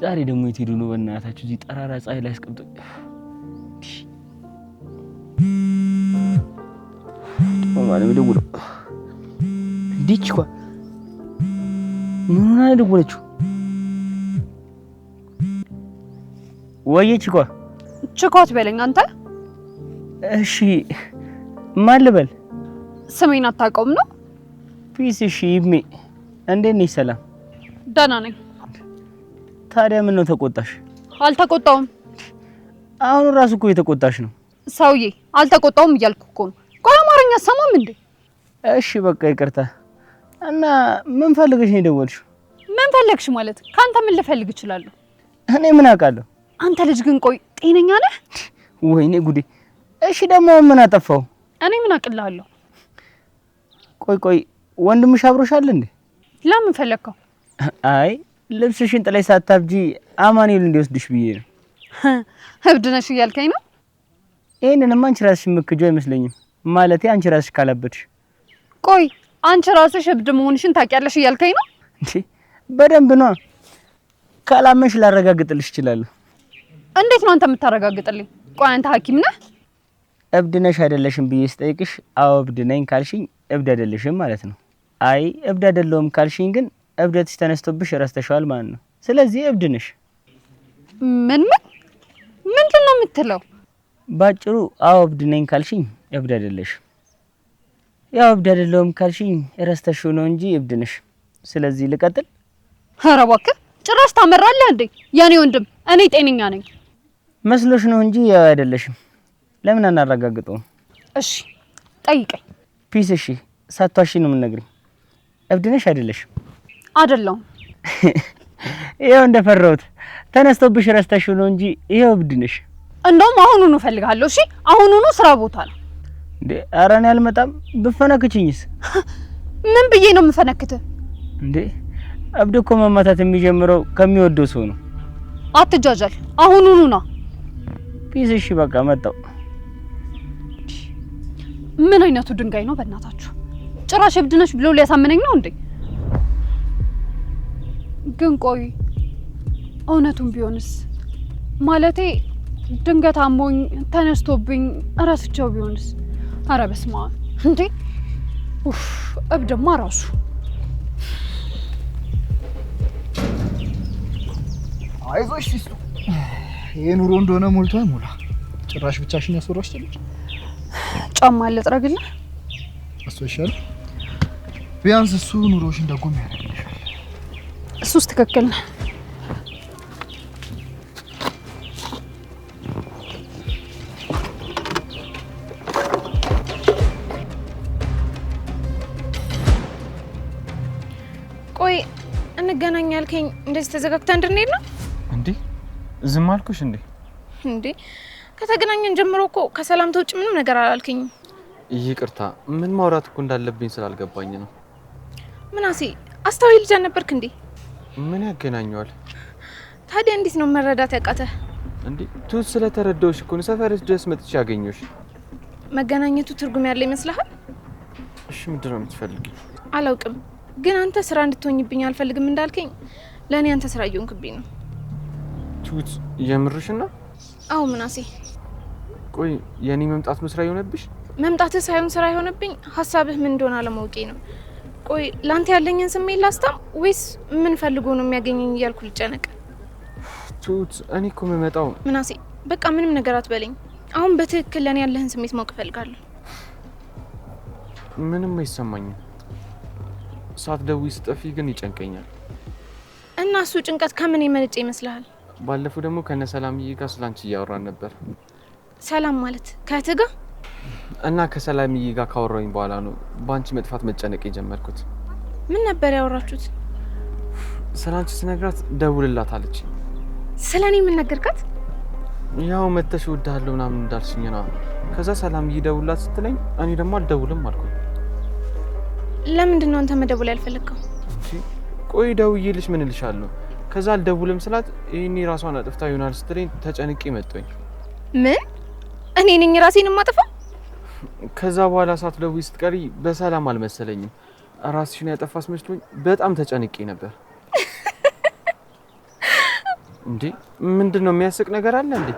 ዛሬ ደግሞ የት ሄዱ ነው በእናታችሁ? እዚህ ጠራራ ፀሐይ ላይ አስቀምጦ ማለት ነው። እንዲች እኮ ምን ሆና ነው ደወለችው? ወየች እኮ ችኮት በለኝ አንተ። እሺ ማን ልበል? ስሜን አታውቀውም ነው? ፒስ። እሺ ይሜ እንዴት ነሽ? ሰላም ደህና ነኝ። ታዲያ ምን ነው ተቆጣሽ? አልተቆጣውም። አሁን ራሱ እኮ የተቆጣሽ ነው። ሰውዬ አልተቆጣውም እያልኩ እኮ ነው። ቆይ አማርኛ ሰማም እንዴ? እሺ በቃ ይቅርታ። እና ምን ፈልገሽ ነው የደወልሽው? ምን ፈለግሽ ማለት? ካንተ ምን ልፈልግ እችላለሁ? እኔ ምን አውቃለሁ? አንተ ልጅ ግን ቆይ ጤነኛ ነህ? ወይኔ ጉዴ። እሺ ደግሞ ምን አጠፋው? እኔ ምን አቅልሃለሁ? ቆይ ወንድምሽ አብሮሻል እንዴ? ለምን ፈለግከው? አይ ልብስሽን ጥለሽ ሳታብጂ አማኑኤል እንዲወስድሽ ብዬ ነው። እብድ ነሽ እያልከኝ ነው? ይሄንንም አንቺ ራስሽ የምትክጂው አይመስለኝም። ማለቴ አንቺ ራስሽ ካላበድሽ። ቆይ አንቺ ራስሽ እብድ መሆንሽን ታውቂያለሽ እያልከኝ ነው? እንዴ በደንብ ነው። ካላመንሽ ላረጋግጥልሽ እችላለሁ። እንዴት ነው አንተ የምታረጋግጥልኝ? ቆይ አንተ ሐኪም ነህ? እብድ ነሽ አይደለሽም ብዬ ስጠይቅሽ አዎ እብድ ነኝ ካልሽኝ እብድ አይደለሽም ማለት ነው። አይ እብድ አይደለሁም ካልሽኝ ግን እብደትሽ ተነስቶብሽ ረስተሻል ማለት ነው። ስለዚህ እብድ ነሽ። ምንድን ነው የምትለው? ባጭሩ አዎ እብድ ነኝ ካልሽኝ እብድ አይደለሽም። ያው እብድ አይደለሁም ካልሽኝ ረስተሽው ነው እንጂ እብድ ነሽ። ስለዚህ ልቀጥል? ኧረ እባክህ ጭራሽ ታመራለህ እንዴ? የኔ ወንድም እኔ ጤነኛ ነኝ። መስሎሽ ነው እንጂ ያው አይደለሽም። ለምን አናረጋግጠውም? እሺ ጠይቀኝ። ፒስ። እሺ ሳትዋሺ ነው የምነግርኝ። እብድ ነሽ አይደለሽም? አይደለሁም። ይሄው እንደፈራሁት ተነስቶብሽ ረስተሽው ነው እንጂ ይሄው እብድ ነሽ። እንደውም አሁኑኑ እፈልግሃለሁ። እሺ አሁኑኑ ስራ ቦታ ነው እንዴ? ኧረ እኔ አልመጣም። ብፈነክችኝስ? ምን ብዬ ነው የምፈነክትህ እንዴ? እብድ እኮ መማታት የሚጀምረው ከሚወደው ሰው ነው። አትጃጃል። አሁኑኑ ና። ፒስ። እሺ በቃ መጣሁ። ምን አይነቱ ድንጋይ ነው በእናታችሁ? ጭራሽ እብድ ነሽ ብሎ ሊያሳምነኝ ነው እንዴ? ግን ቆይ እውነቱን ቢሆንስ? ማለቴ ድንገት አሞኝ ተነስቶብኝ እረስቸው ቢሆንስ? ኧረ በስመ አብ እንዴ! ኡፍ እብድማ ራሱ። አይዞሽ ሲስቱ፣ ይሄ ኑሮ እንደሆነ ሞልቶ አይሞላ። ጭራሽ ብቻሽን ያስወራሽ ትልሽ። ጫማ ልጥረግልህ? እሱ ይሻል። ቢያንስ እሱ ኑሮሽን ደጎም ያደርግልሻል። እሱስ ትክክል ነው። ቆይ እንገናኝ ያልከኝ እንደዚህ ተዘጋግታ እንድንሄድ ነው እንዴ? ዝም አልኩሽ እንዴ? እንዴ ከተገናኘን ጀምሮ እኮ ከሰላምታ ውጭ ምንም ነገር አላልከኝ። ይቅርታ፣ ምን ማውራት እኮ እንዳለብኝ ስላልገባኝ ነው። ምናሴ አስተዋይ ልጅ አልነበርክ እንዴ? ምን ያገናኘዋል? ታዲያ እንዴት ነው መረዳት ያቃተ? እንዴ ቱት ስለተረዳውሽ እኮ ነው ሰፈርሽ ድረስ መጥቼ ያገኘሁሽ። መገናኘቱ ትርጉም ያለው ይመስልሃል? እሺ ምንድን ነው የምትፈልጊው? አላውቅም፣ ግን አንተ ስራ እንድትሆኝብኝ አልፈልግም እንዳልከኝ ለኔ አንተ ስራ እየሆንክብኝ ነው። ቱት የምርሽ ነው? አዎ ምናሴ። ቆይ የኔ መምጣት ነው ስራ የሆነብሽ? መምጣትህ ሳይሆን ስራ የሆነብኝ ሀሳብህ ምን እንደሆነ አለማወቄ ነው። ቆይ ላንተ ያለኝን ስሜት ላስታም ወይስ ምን ፈልጎ ነው የሚያገኘኝ እያልኩ ልጨነቅ? ቱት እኔ እኮ የምመጣው ምናሴ በቃ ምንም ነገር አትበለኝ። አሁን በትክክል ለኔ ያለህን ስሜት ማወቅ እፈልጋለሁ። ምንም አይሰማኝም። ሳትደውይ ስጠፊ ግን ይጨንቀኛል። እና እሱ ጭንቀት ከምን የመነጨ ይመስልሃል? ባለፈው ደግሞ ከነ ሰላምዬ ጋር ስላንቺ እያወራን ነበር። ሰላም ማለት ከእህትህ ጋር? እና ከሰላምዬ ጋር ካወራኝ በኋላ ነው ባንቺ መጥፋት መጨነቅ የጀመርኩት። ምን ነበር ያወራችሁት? ስላንቺ ስነግራት ደውልላት አለች። ስለኔ ምን ነገርካት? ያው መተሽ እወድሃለሁ ምናምን እንዳልሽኝ ነው። ከዛ ሰላምዬ ደውልላት ስትለኝ እኔ ደግሞ አልደውልም አልኩኝ። ለምንድን ነው አንተ መደወል ያልፈለግከው? ቆይ ደውዬልሽ ምን እልሻለሁ? ከዛ አልደውልም ስላት ይሄኔ ራሷን አጥፍታ ይሆናል ስትለኝ ተጨንቄ መጣኝ። ምን? እኔ ነኝ ራሴን ማጥፋ? ከዛ በኋላ ሳትደውይ ስትቀሪ በሰላም አልመሰለኝም። ራስሽን ያጠፋስ መስሎኝ በጣም ተጨንቄ ነበር። እንዴ ምንድነው የሚያስቅ ነገር አለ እንዴ?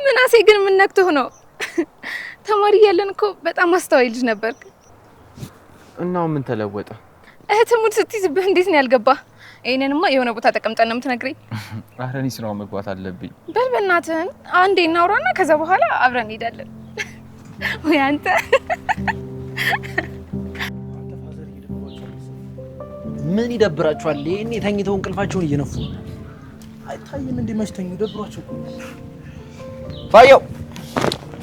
ምናሴ ግን ምን ነክቶህ ነው? ተማሪ ያለን እኮ በጣም አስተዋይ ልጅ ነበርክ። እናው ምን ተለወጠ? እህትሙት ስትይዝብህ እንዴት ነው ያልገባ? ይሄንንማ የሆነ ቦታ ተቀምጠን ነው የምትነግረኝ። ኧረ እኔ ስራው መግባት አለብኝ። በል በእናትህን አንዴ እናውራና ከዛ በኋላ አብረን እንሄዳለን። ወይ አንተ ምን ይደብራችኋል? ይሄን የተኝተው እንቅልፋቸውን እየነፉ አይታየም እንዴ? መሽተኙ ደብሯቸው። ፋየው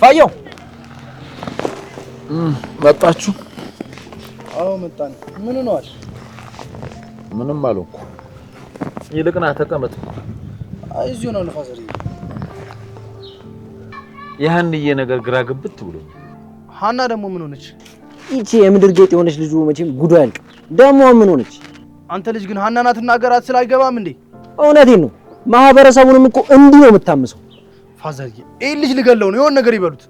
ፋየው መጣችሁ? አዎ መጣን። ምን ሆነዋል? ምንም አልሆንኩ። ይልቅና ተቀመጥ። አይ እዚሁ ነው ፋዘር። ያህንዬ ነገር ግራ ግብት ብሎኝ። ሀና ደግሞ ምን ሆነች? ይቺ የምድር ጌጥ የሆነች ልጅ መቼም ጉዷ ያልቅ። ደግሞ ምን ሆነች? አንተ ልጅ ግን ሀና ናት እናገራት ስላይገባም እንዴ? እውነቴን ነው። ማህበረሰቡንም እኮ እንዲህ ነው የምታምሰው። ፋዘርዬ ይሄ ልጅ ልገለው ነው። የሆነ ነገር ይበሉት።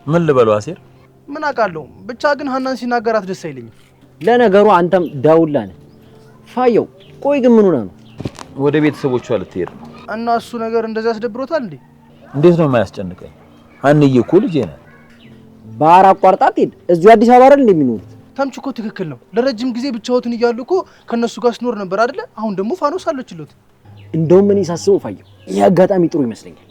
ምን ልበለው አሴር? ምን አውቃለሁ። ብቻ ግን ሀናን ሲናገራት ደስ አይለኝም። ለነገሩ አንተም ዳውላ ነህ። ፋየው ቆይ ግን ምን ሆነ ነው? ወደ ቤተሰቦቿ ልትሄድ ነው እና እሱ ነገር እንደዛ ያስደብሮታል እንዴ? እንዴት ነው የማያስጨንቀኝ? ሀንዬ እኮ ልጄ ናት። ባህር አቋርጣት ሄድ። እዚሁ አዲስ አበባ አይደል እንደሚኖሩት? ተምቹ እኮ ትክክል ነው። ለረጅም ጊዜ ብቻዎትን እያሉ እኮ ከነሱ ጋር ስኖር ነበር አይደለ? አሁን ደግሞ ፋኖስ አለችሉት። እንደውም እኔ ሳስበው ፋየው ይሄ አጋጣሚ ጥሩ ይመስለኛል።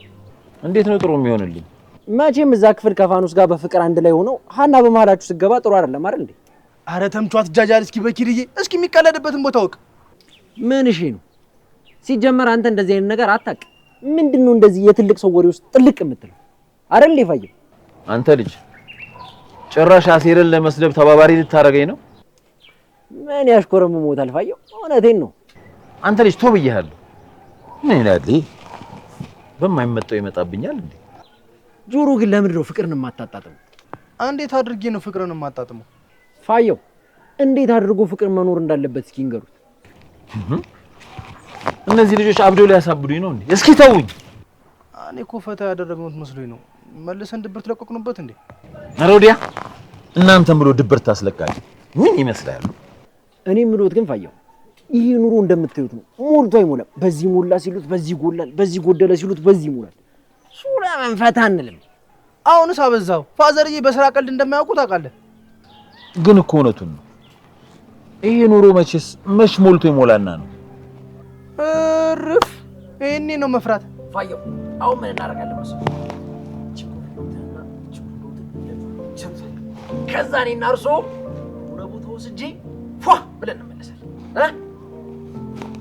እንዴት ነው ጥሩ የሚሆንልኝ? መቼም እዛ ክፍል ከፋኖስ ጋር በፍቅር አንድ ላይ ሆነው ሀና በመሀላችሁ ስትገባ ጥሩ አይደለም አይደል እንዴ? አረ ተምቹ አትጃጃል። እስኪ በኪርዬ እስኪ የሚቀለድበትን ቦታ ወቅ። ምን እሺ ነው ሲጀመር አንተ እንደዚህ አይነት ነገር አታውቅ። ምንድነው እንደዚህ የትልቅ ሰው ወሬ ውስጥ ጥልቅ የምትለው አይደል ፋየው? አንተ ልጅ ጭራሽ አሴርን ለመስደብ ተባባሪ ልታረገኝ ነው? ምን ያሽኮረምሞታል ፋየው? እውነቴን ነው። አንተ ልጅ ቶ ብዬሃለሁ። ምን ይላል? በማይመጣው ይመጣብኛል እንዴ? ጆሮ ግን ለምንድን ነው ፍቅርን የማታጣጥመው? እንዴት አድርጌ ነው ፍቅርን የማጣጥመው? ፋየው እንዴት አድርጎ ፍቅር መኖር እንዳለበት እስኪ ንገሩት። እነዚህ ልጆች አብደው ሊያሳብዱኝ ነው እንዴ? እስኪ ተውኝ። እኔ እኮ ፈታ ያደረግነው መስሎኝ ነው። መልሰን ድብርት ለቆቅንበት እንዴ? ኧረ ወዲያ እናንተም ብሎ ድብርት አስለቃቂ ምን ይመስላል? እኔ ምሎት ግን ፋየው ይሄ ኑሮ እንደምታዩት ነው። ሞልቶ አይሞላም። በዚህ ሞላ ሲሉት በዚህ ይጎላል፣ በዚህ ጎደለ ሲሉት በዚህ ይሞላል። ሱላ መንፈታ አንልም። አሁንስ አበዛው። ፋዘርዬ በስራ ቀልድ እንደማያውቁ ታውቃለህ። ግን እኮ እውነቱን ነው። ይሄ ኑሮ መቼስ መች ሞልቶ ይሞላና ነው። እርፍ። ይሄኔ ነው መፍራት። ፋየው አሁን ምን እናደርጋለን መሰለህ? ከዛ እኔና እርሶ ወደ ወስጄ ፏ ብለን እንመለሳለን።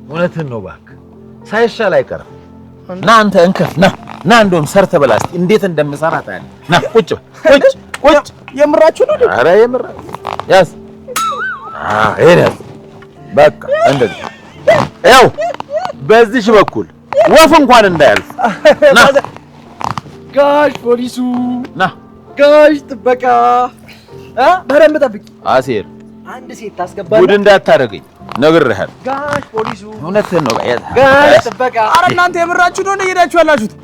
እውነትን ነው እባክህ፣ ሳይሻል አይቀርም። ና አንተ እንከፍ ና እንደውም ሰርተ በላ እስኪ እንዴት እንደምሰራ ታያለህ። ና ቁጭ ቁጭ። የምራችሁ ነው? ኧረ የምራ ያዝ። ይሄን በቃ እንደዚህ ያው በዚህ በኩል ወፍ እንኳን እንዳያልፍ። ና ጋሽ ፖሊሱ፣ ና ጋሽ ጥበቃ፣ በረም ጠብቂ። አሴር አንድ ሴት ታስገባለህ። ጉድ እንዳታረገኝ። ነግሬሃለሁ። ጋሽ ፖሊሱ እውነትህን ነው። ጋሽ ጥበቃ። ኧረ እናንተ የምራችሁ ነው እየሄዳችሁ ያላችሁት?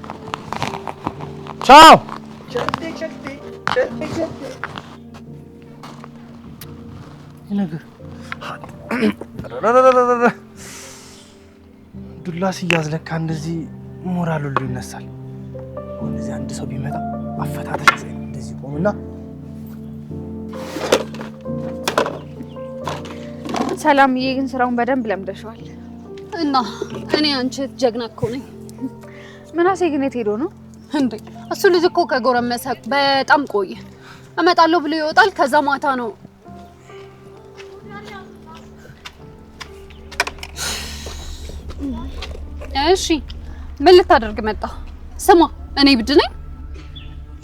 ቻው። ነገር ዱላ ሲያዝ ለካ እንደዚህ ሞራል ሁሉ ይነሳል። እንደዚህ አንድ ሰው ቢመጣ አፈታተሽ እንደዚህ ቆምና ሰላምዬ ግን ስራውን በደንብ ለምደሽዋል። እና እኔ አንቺ ጀግና እኮ ነኝ። ምናሴ ግን የት ሄዶ ነው እንዴ? እሱ ልጅ እኮ ከጎረመሰ በጣም ቆየ። እመጣለሁ ብሎ ይወጣል። ከዛ ማታ ነው እሺ ምን ልታደርግ መጣ? ስማ እኔ ብድ ነኝ።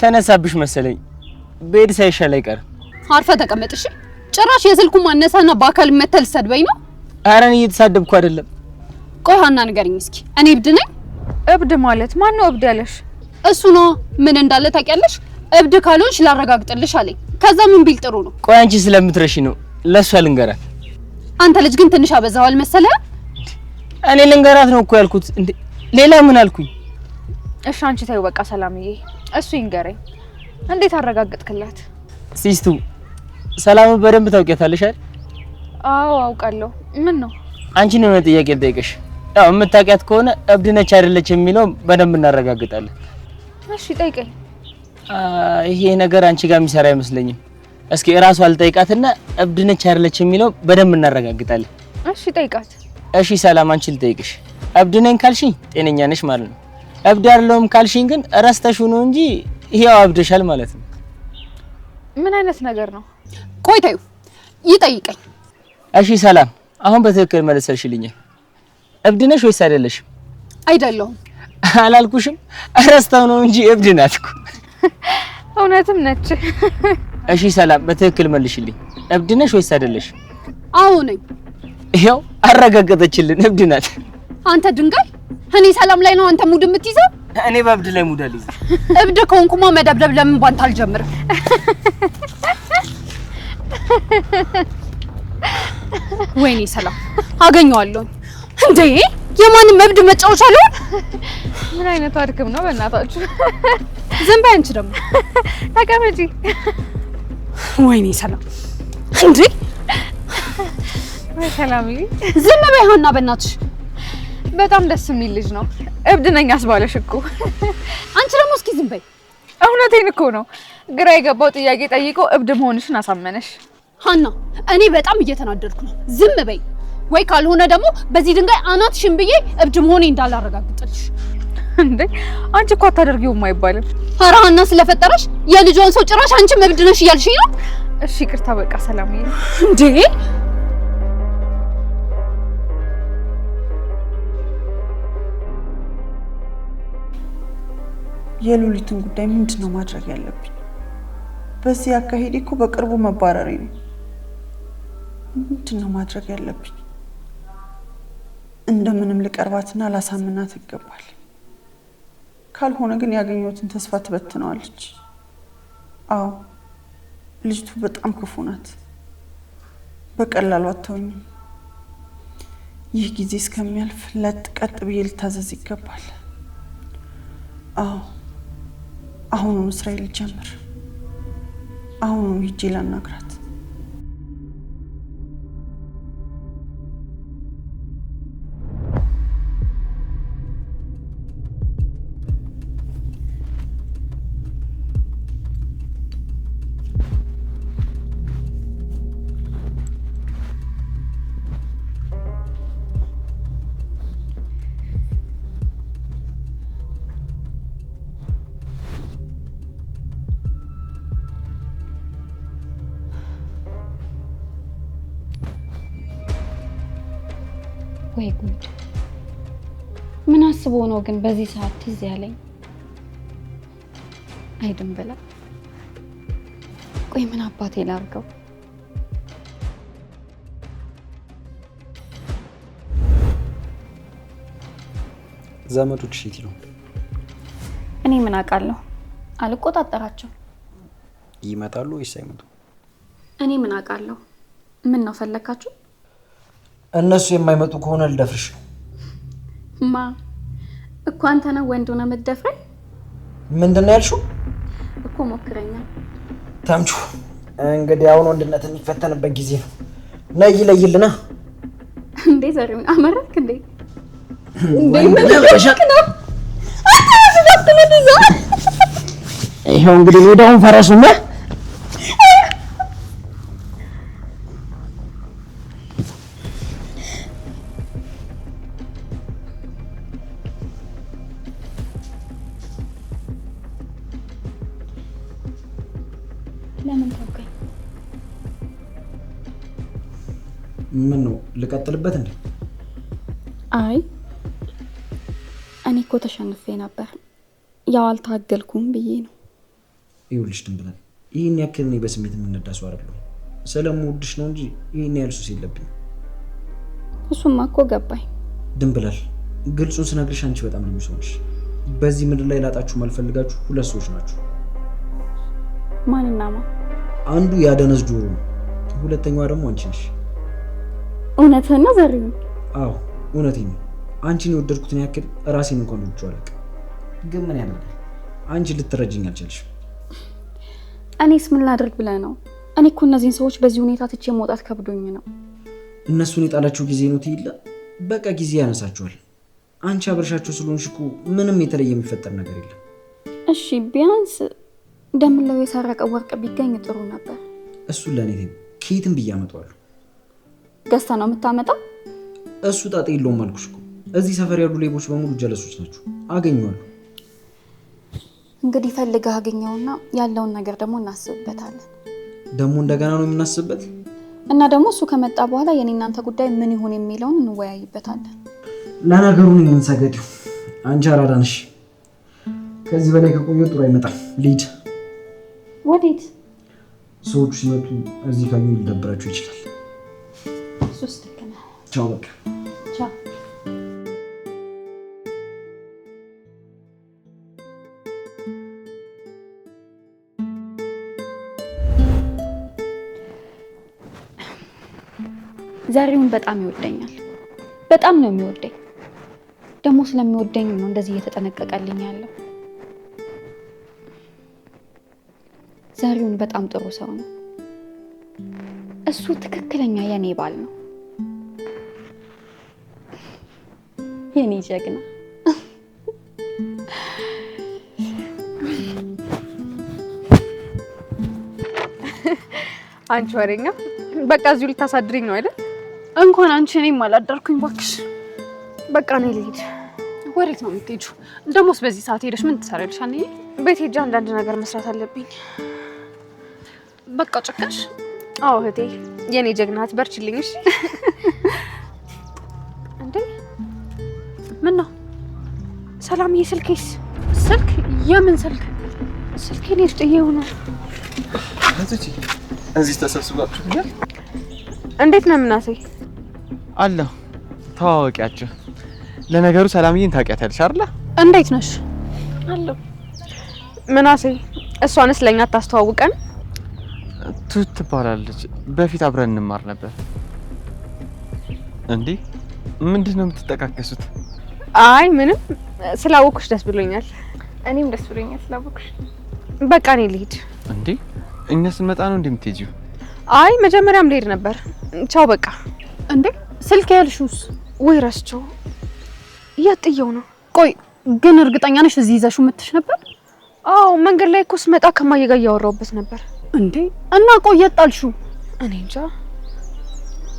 ተነሳብሽ መሰለኝ። በሄድ ሳይሻል አይቀርም። አርፈ ተቀመጥ እሺ። ጭራሽ የስልኩ ማነሳና በአካል መተል ሰድበኝ ነው። ኧረ እኔ እየተሳደብኩ አይደለም። ቆይ ሀና ንገሪኝ እስኪ እኔ ብድ ነኝ? እብድ ማለት ማን ነው እብድ ያለሽ? እሱ ነው። ምን እንዳለ ታውቂያለሽ? እብድ ካልሆንሽ ላረጋግጥልሽ አለኝ። ከዛ ምን ቢል ጥሩ ነው? ቆይ አንቺ ስለምትረሺ ነው ለሷ ልንገራት። አንተ ልጅ ግን ትንሽ አበዛዋል መሰለህ። እኔ ልንገራት ነው እኮ ያልኩት። እንዴ ሌላ ምን አልኩኝ? እሺ አንቺ ተይው በቃ ሰላምዬ፣ እሱ ይንገረኝ። እንዴት አረጋግጥክላት? ሲስቱ ሰላም በደንብ ታውቂያታለሽ አይደል? አዎ አውቃለሁ። ምን ነው? አንቺ ነው ጥያቄ ልጠይቅሽ። ያው የምታውቂያት ከሆነ እብድ ነች አይደለች የሚለው በደንብ እናረጋግጣለን። እሺ ጠይቀኝ። ይሄ ነገር አንቺ ጋር የሚሰራ አይመስለኝም። እስኪ እራሷ አልጠይቃትና እብድ ነች አይደለች የሚለው በደንብ እናረጋግጣለን። እሺ ጠይቃት። እሺ ሰላም አንቺ ልጠይቅሽ። እብድ ነኝ ካልሽኝ ጤነኛ ነሽ ማለት ነው። እብድ አይደለሁም ካልሽኝ ግን ረስተሽው ነው እንጂ ይሄው አብደሻል ማለት ነው። ምን አይነት ነገር ነው? ቆይ ተይው ይጠይቀኝ። እሺ ሰላም አሁን በትክክል መልሰሽልኛል። እብድ ነሽ ወይስ አይደለሽም? አይደለሁም። አላልኩሽም? ረስተው ነው እንጂ እብድ ናት እኮ። እውነትም ነች። እሺ ሰላም በትክክል መልሽልኝ። እብድ ነሽ ወይስ አይደለሽም? አዎ ነኝ። ይሄው አረጋገጠችልን፣ እብድ ናት። አንተ ድንጋይ፣ እኔ ሰላም ላይ ነው አንተ ሙድ የምትይዘው? እኔ በእብድ ላይ ሙድ አልይዝ። እብድ ከሆንኩማ መደብደብ ለምን ባንተ አልጀምርም? ወይኔ ሰላም አገኘዋለሁ እንዴ! የማንም እብድ መጫወቻ አለው። ምን አይነቱ አድክም ነው በእናታችሁ? ዝም በይ አንቺ ደግሞ ተቀመጪ። ወይኔ ሰላም እንዴ! ወይ ሰላምዬ ዝም በይ ሀና በእናትሽ። በጣም ደስ የሚል ልጅ ነው። እብድ ነኝ አስባለሽ እኮ። አንቺ ደግሞ እስኪ ዝም በይ። እውነቴን እኮ ነው። ግራ የገባው ጥያቄ ጠይቆ እብድ መሆንሽን አሳመነሽ። ሀና እኔ በጣም እየተናደድኩ ነው። ዝም በይ ወይ ካልሆነ ደግሞ በዚህ ድንጋይ አናትሽን ብዬ እብድ መሆኔ እንዳላረጋግጥልሽ። እንዴ አንቺ እኮ አታደርጊውም አይባልም። ኧረ ሀና ስለፈጠረሽ የልጇን ሰው ጭራሽ አንቺም እብድ ነሽ እያልሽኝ ነው? እሺ ይቅርታ በቃ ሰላምዬ። እንዴ የሉሊትን ጉዳይ ምንድነው ማድረግ ያለብኝ? በዚህ አካሄድ እኮ በቅርቡ መባረሬ ነው። ምንድነው ማድረግ ያለብኝ? እንደምንም ልቀርባትና ላሳምናት ይገባል። ካልሆነ ግን ያገኘሁትን ተስፋ ትበትነዋለች። አዎ ልጅቱ በጣም ክፉ ናት። በቀላሉ አትተውኝም። ይህ ጊዜ እስከሚያልፍ ለጥ ቀጥ ብዬ ልታዘዝ ይገባል። አዎ አሁኑኑ ስራዬ ልጀምር። አሁኑኑ ሂጄ ላናግራት። ወይ ጉድ! ምን አስቦ ነው ግን በዚህ ሰዓት ትዝ ያለኝ? አይደም በላ። ቆይ ምን አባቴ ላርገው? ዘመዶች እሺ ነው? እኔ ምን አውቃለሁ? አልቆጣጠራቸው። ይመጣሉ ወይስ አይመጡም? እኔ ምን አውቃለሁ? ምን ነው ፈለካችሁ? እነሱ የማይመጡ ከሆነ ልደፍርሽ ነው። ማ እኮ አንተ ነው ወንድ ሆነ የምትደፍረኝ? ምንድን ነው ያልሽው? እኮ ሞክረኛ ተምቹ። እንግዲህ አሁን ወንድነት የሚፈተንበት ጊዜ ነው። ነይ ለይልና። እንዴ ዘሪሁን አመረርክ እንዴ? ይሄው እንግዲህ ሜዳውን ፈረሱና ለምን ተውከኝ? ምን ነው ልቀጥልበት እንዴ? አይ እኔ እኮ ተሸንፌ ነበር። ያው አልታገልኩም ብዬ ነው። ይኸውልሽ ድንብላል፣ ይሄን ያክል እኔ በስሜት የምነዳ ሰው አይደለሁም። ስለምወድሽ ነው እንጂ ይሄን ያህል ሱስ የለብኝም። እሱማ እኮ ገባኝ። ድንብላል፣ ግልጹን ስነግርሽ አንቺ በጣም ልዩ ሰው ነሽ። በዚህ ምድር ላይ ላጣችሁ ማልፈልጋችሁ ሁለት ሰዎች ናችሁ። ማንና ማን? አንዱ ያደነዝ ጆሮ ነው፣ ሁለተኛዋ ደግሞ አንቺ ነሽ። እውነትህን ነው ዘሪሁን? አዎ እውነቴን ነው። አንቺን የወደድኩትን ያክል ራሴን እንኳን ወድጄው አላውቅም። ግን ምን ያደርጋል አንቺ ልትረጂኝ አልቻልሽም። እኔስ ምን ላድርግ ብለህ ነው? እኔ እኮ እነዚህን ሰዎች በዚህ ሁኔታ ትቼ መውጣት ከብዶኝ ነው። እነሱን የጣላችሁ ጊዜ ነው ትይላ፣ በቃ ጊዜ ያነሳችኋል። አንቺ አብረሻቸው ስለሆንሽ እኮ ምንም የተለየ የሚፈጠር ነገር የለም። እሺ ቢያንስ እንደምለው የሰረቀ ወርቅ ቢገኝ ጥሩ ነበር። እሱን ለእኔ ከየትም ብዬ አመጣዋለሁ። ገዝተህ ነው የምታመጣው? እሱ ጣጣ የለውም አልኩሽ እኮ። እዚህ ሰፈር ያሉ ሌቦች በሙሉ ጀለሶች ናቸው። አገኘዋለሁ። እንግዲህ ፈልገህ አገኘውና ያለውን ነገር ደግሞ እናስብበታለን። ደግሞ እንደገና ነው የምናስብበት? እና ደግሞ እሱ ከመጣ በኋላ የኔ እናንተ ጉዳይ ምን ይሁን የሚለውን እንወያይበታለን። ለነገሩ ነው የምንሰገደው። አንቺ አራዳ ነሽ። ከዚህ በላይ ከቆየሁ ጥሩ አይመጣም። ልሂድ። ወዴት? ሰዎቹ ሲመጡ እዚህ ካዩ ሊደብራቸው ይችላል። ሶስት ከነ ቻው በቃ ቻው። ዘሪሁን በጣም ይወደኛል። በጣም ነው የሚወደኝ። ደግሞ ስለሚወደኝ ነው እንደዚህ እየተጠነቀቀልኝ ያለው። ዘሪሁን በጣም ጥሩ ሰው ነው። እሱ ትክክለኛ የኔ ባል ነው። የኔ ጀግና። አንቺ ወሬኛ፣ በቃ እዚሁ ልታሳድሪኝ ነው አይደል? እንኳን አንቺ እኔም አላደርኩኝ ባክሽ። በቃ እኔ ልሂድ። ወዴት ነው የምትሄጂው? ደሞስ በዚህ ሰዓት ሄደሽ ምን ትሰሪያለሽ? አንዬ ቤት ሄጄ አንዳንድ ነገር መስራት አለብኝ። በቃ ጨከንሽ? አዎ እህቴ፣ የኔ ጀግናት በርችልኝ። እሺ እንዴ ምን ነው ሰላምዬ? ስልኬስ? ስልክ? የምን ስልክ? ስልኬን ጥዬው ነው። እዚህ ተሰብስባችሁ ይላል። እንዴት ነው ምናሴ? አለሁ። ተዋወቂያችሁ። ለነገሩ ሰላምዬን ታውቂያታለሽ አይደል? እንዴት ነሽ? አለሁ። ምናሴ እሷንስ ለኛ ታስተዋውቀን? ቱት ትባላለች። በፊት አብረን እንማር ነበር። እንዴ ምንድን ነው የምትጠቃቀሱት? አይ ምንም፣ ስላወኩሽ ደስ ብሎኛል። እኔም ደስ ብሎኛል ስላወኩሽ። በቃ እኔ ልሂድ። እንዴ እኛ ስንመጣ ነው እንደምትሄጂው? አይ መጀመሪያም ልሄድ ነበር። ቻው በቃ። እንዴ ስልክ ያልሽውስ? ወይ ረስቸው። የት ጥየው ነው? ቆይ ግን እርግጠኛ ነሽ እዚህ ይዘሽው መጥተሽ ነበር? አዎ መንገድ ላይ እኮ ስመጣ ከማየ ጋር እያወራሁበት ነበር። እንዴ እና ቆይ የት ጣልሽው? እኔ እንጃ።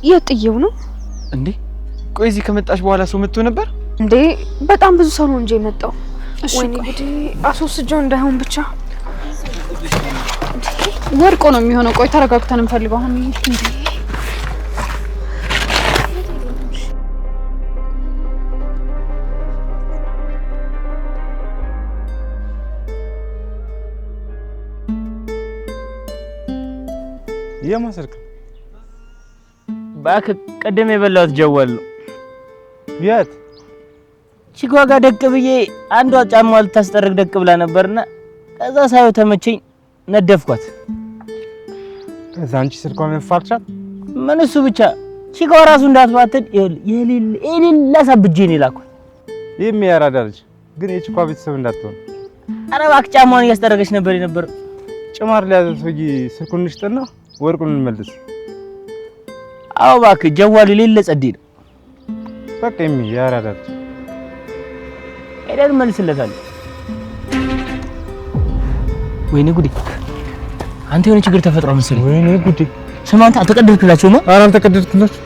የት ጥየው ነው? እንዴ ቆይ እዚህ ከመጣሽ በኋላ ሰው መጥቶ ነበር እንዴ? በጣም ብዙ ሰው ነው እንጂ የመጣው። ወይኔ ጉዴ! አስወስጀው እንዳይሆን ብቻ። ወርቆ ነው የሚሆነው። ቆይ ተረጋግተን እንፈልገው። አሁን እንዴ የማሰርክ ባክ ቀደም የበላሁት ጀዋል ነው። የት ቺጓ ጋር ደቅ ብዬ አንዷ ጫማዋ ልታስጠርግ ደቅ ብላ ነበርና ከዛ ሳይው ተመቸኝ ነደፍኳት። ከዛ አንቺ ስልኳን መፋርቻት? ምን እሱ ብቻ ሲጋው ራሱ እንዳትባትን የሌላ ሳብጄ ነው ላኩ። ይሄም ያራዳ ልጅ ግን የጭቋ ቤተሰብ እንዳትሆን። ኧረ እባክህ ጫማውን እያስጠረገች ነበር የነበረው። ጭማር ሊያዘ ሰውዬ ስልኩን እንሽጥና ወርቁን እንመልስ። አዎ እባክህ ጀዋሉ ሌለ ጸዴ ነው። በቃ ያራዳ ልጅ ሄደን መልስለታለሁ። ወይኔ ጉዴ! አንተ የሆነ ችግር ተፈጥሮ መሰለኝ። ወይኔ ጉዴ! ስማ አንተ አልተቀደድክላችሁማ? ኧረ አልተቀደድክላችሁ